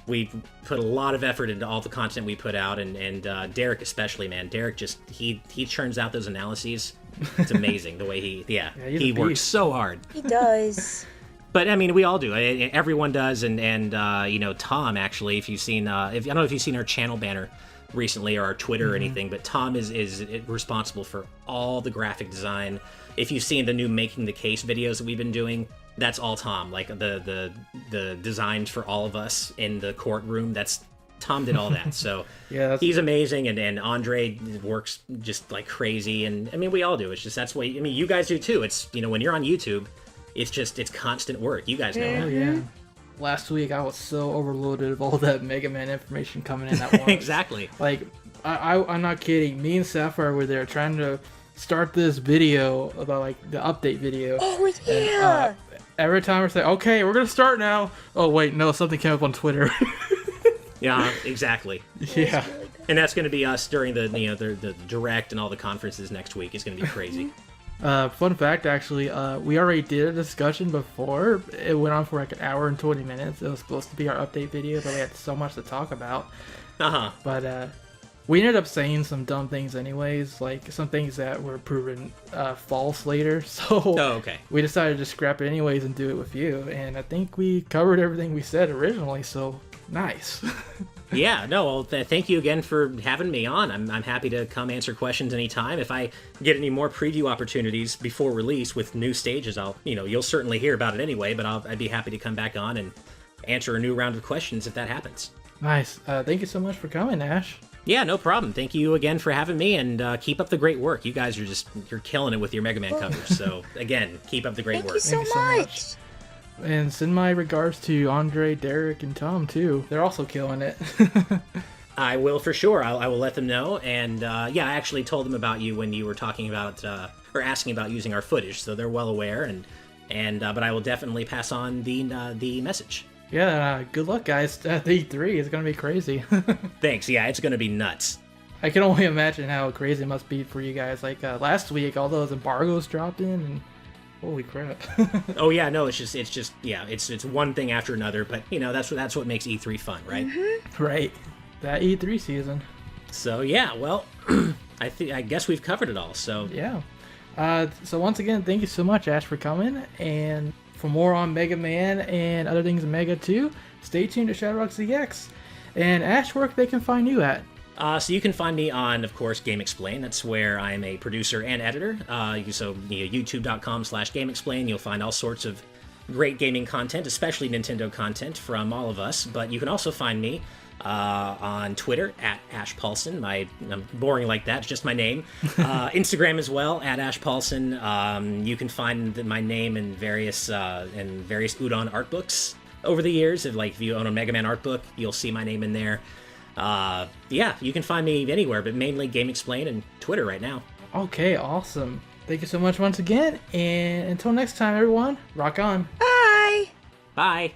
we put a lot of effort into all the content we put out, and Derek especially, man. Derek he churns out those analyses. It's amazing the way he works so hard. He does. But I mean, we all do. Everyone does, and Tom, actually, if you've seen, I don't know if you've seen our channel banner recently or our Twitter or anything, but Tom is responsible for all the graphic design. If you've seen the new Making the Case videos that we've been doing, that's all Tom. Like the designs for all of us in the courtroom, that's Tom did all that. So he's amazing, and Andre works just like crazy, and I mean, we all do. It's just that's what I mean. You guys do too. It's when you're on YouTube, it's constant work. You guys know that. Yeah. Last week I was so overloaded of all that Mega Man information coming in at once. Exactly. Like I'm not kidding. Me and Sapphire were there trying to start this video about like the update video. Oh yeah. And, every time we're saying, okay, we're gonna start now. Oh wait, no, something came up on Twitter. Yeah, exactly. Yeah. And that's going to be us during the direct and all the conferences next week. It's going to be crazy. Fun fact, actually, we already did a discussion before. It went on for like an hour and 20 minutes. It was supposed to be our update video, but we had so much to talk about. But we ended up saying some dumb things anyways, like some things that were proven false later. So we decided to scrap it anyways and do it with you. And I think we covered everything we said originally, so nice. Yeah, no, well, thank you again for having me on. I'm happy to come answer questions anytime. If I get any more preview opportunities before release with new stages, you'll certainly hear about it anyway, but I'd be happy to come back on and answer a new round of questions if that happens. Nice. Thank you so much for coming, Ash. Yeah, no problem. Thank you again for having me, and keep up the great work. You guys you're killing it with your Mega Man covers. So again, keep up the great work. Thank you so much. And send my regards to Andre, Derek, and Tom, too. They're also killing it. I will for sure. I will let them know. And I actually told them about you when you were talking about, or asking about using our footage, so they're well aware. But I will definitely pass on the message. Yeah, good luck, guys. At the E3, it's going to be crazy. Thanks. Yeah, it's going to be nuts. I can only imagine how crazy it must be for you guys. Like, last week, all those embargoes dropped in, and holy crap. Oh yeah, no, it's one thing after another, but that's what makes E3 fun, right? Mm-hmm. Right. That E3 season. So yeah, well, I guess we've covered it all. So yeah. So once again, thank you so much, Ash, for coming. And for more on Mega Man and other things in Mega 2, stay tuned to ShadowRockZX. And Ash, where they can find you at? So you can find me on, of course, GameXplain. That's where I'm a producer and editor. YouTube.com/GameXplain. You'll find all sorts of great gaming content, especially Nintendo content from all of us. But you can also find me on Twitter at Ash Paulsen. I'm boring like that. It's just my name. Instagram as well at Ash Paulsen. You can find my name in various Udon art books over the years. If you own a Mega Man art book, you'll see my name in there. You can find me anywhere, but mainly GameXplain and Twitter right now. Okay, awesome. Thank you so much once again, and until next time, everyone, rock on. Bye! Bye!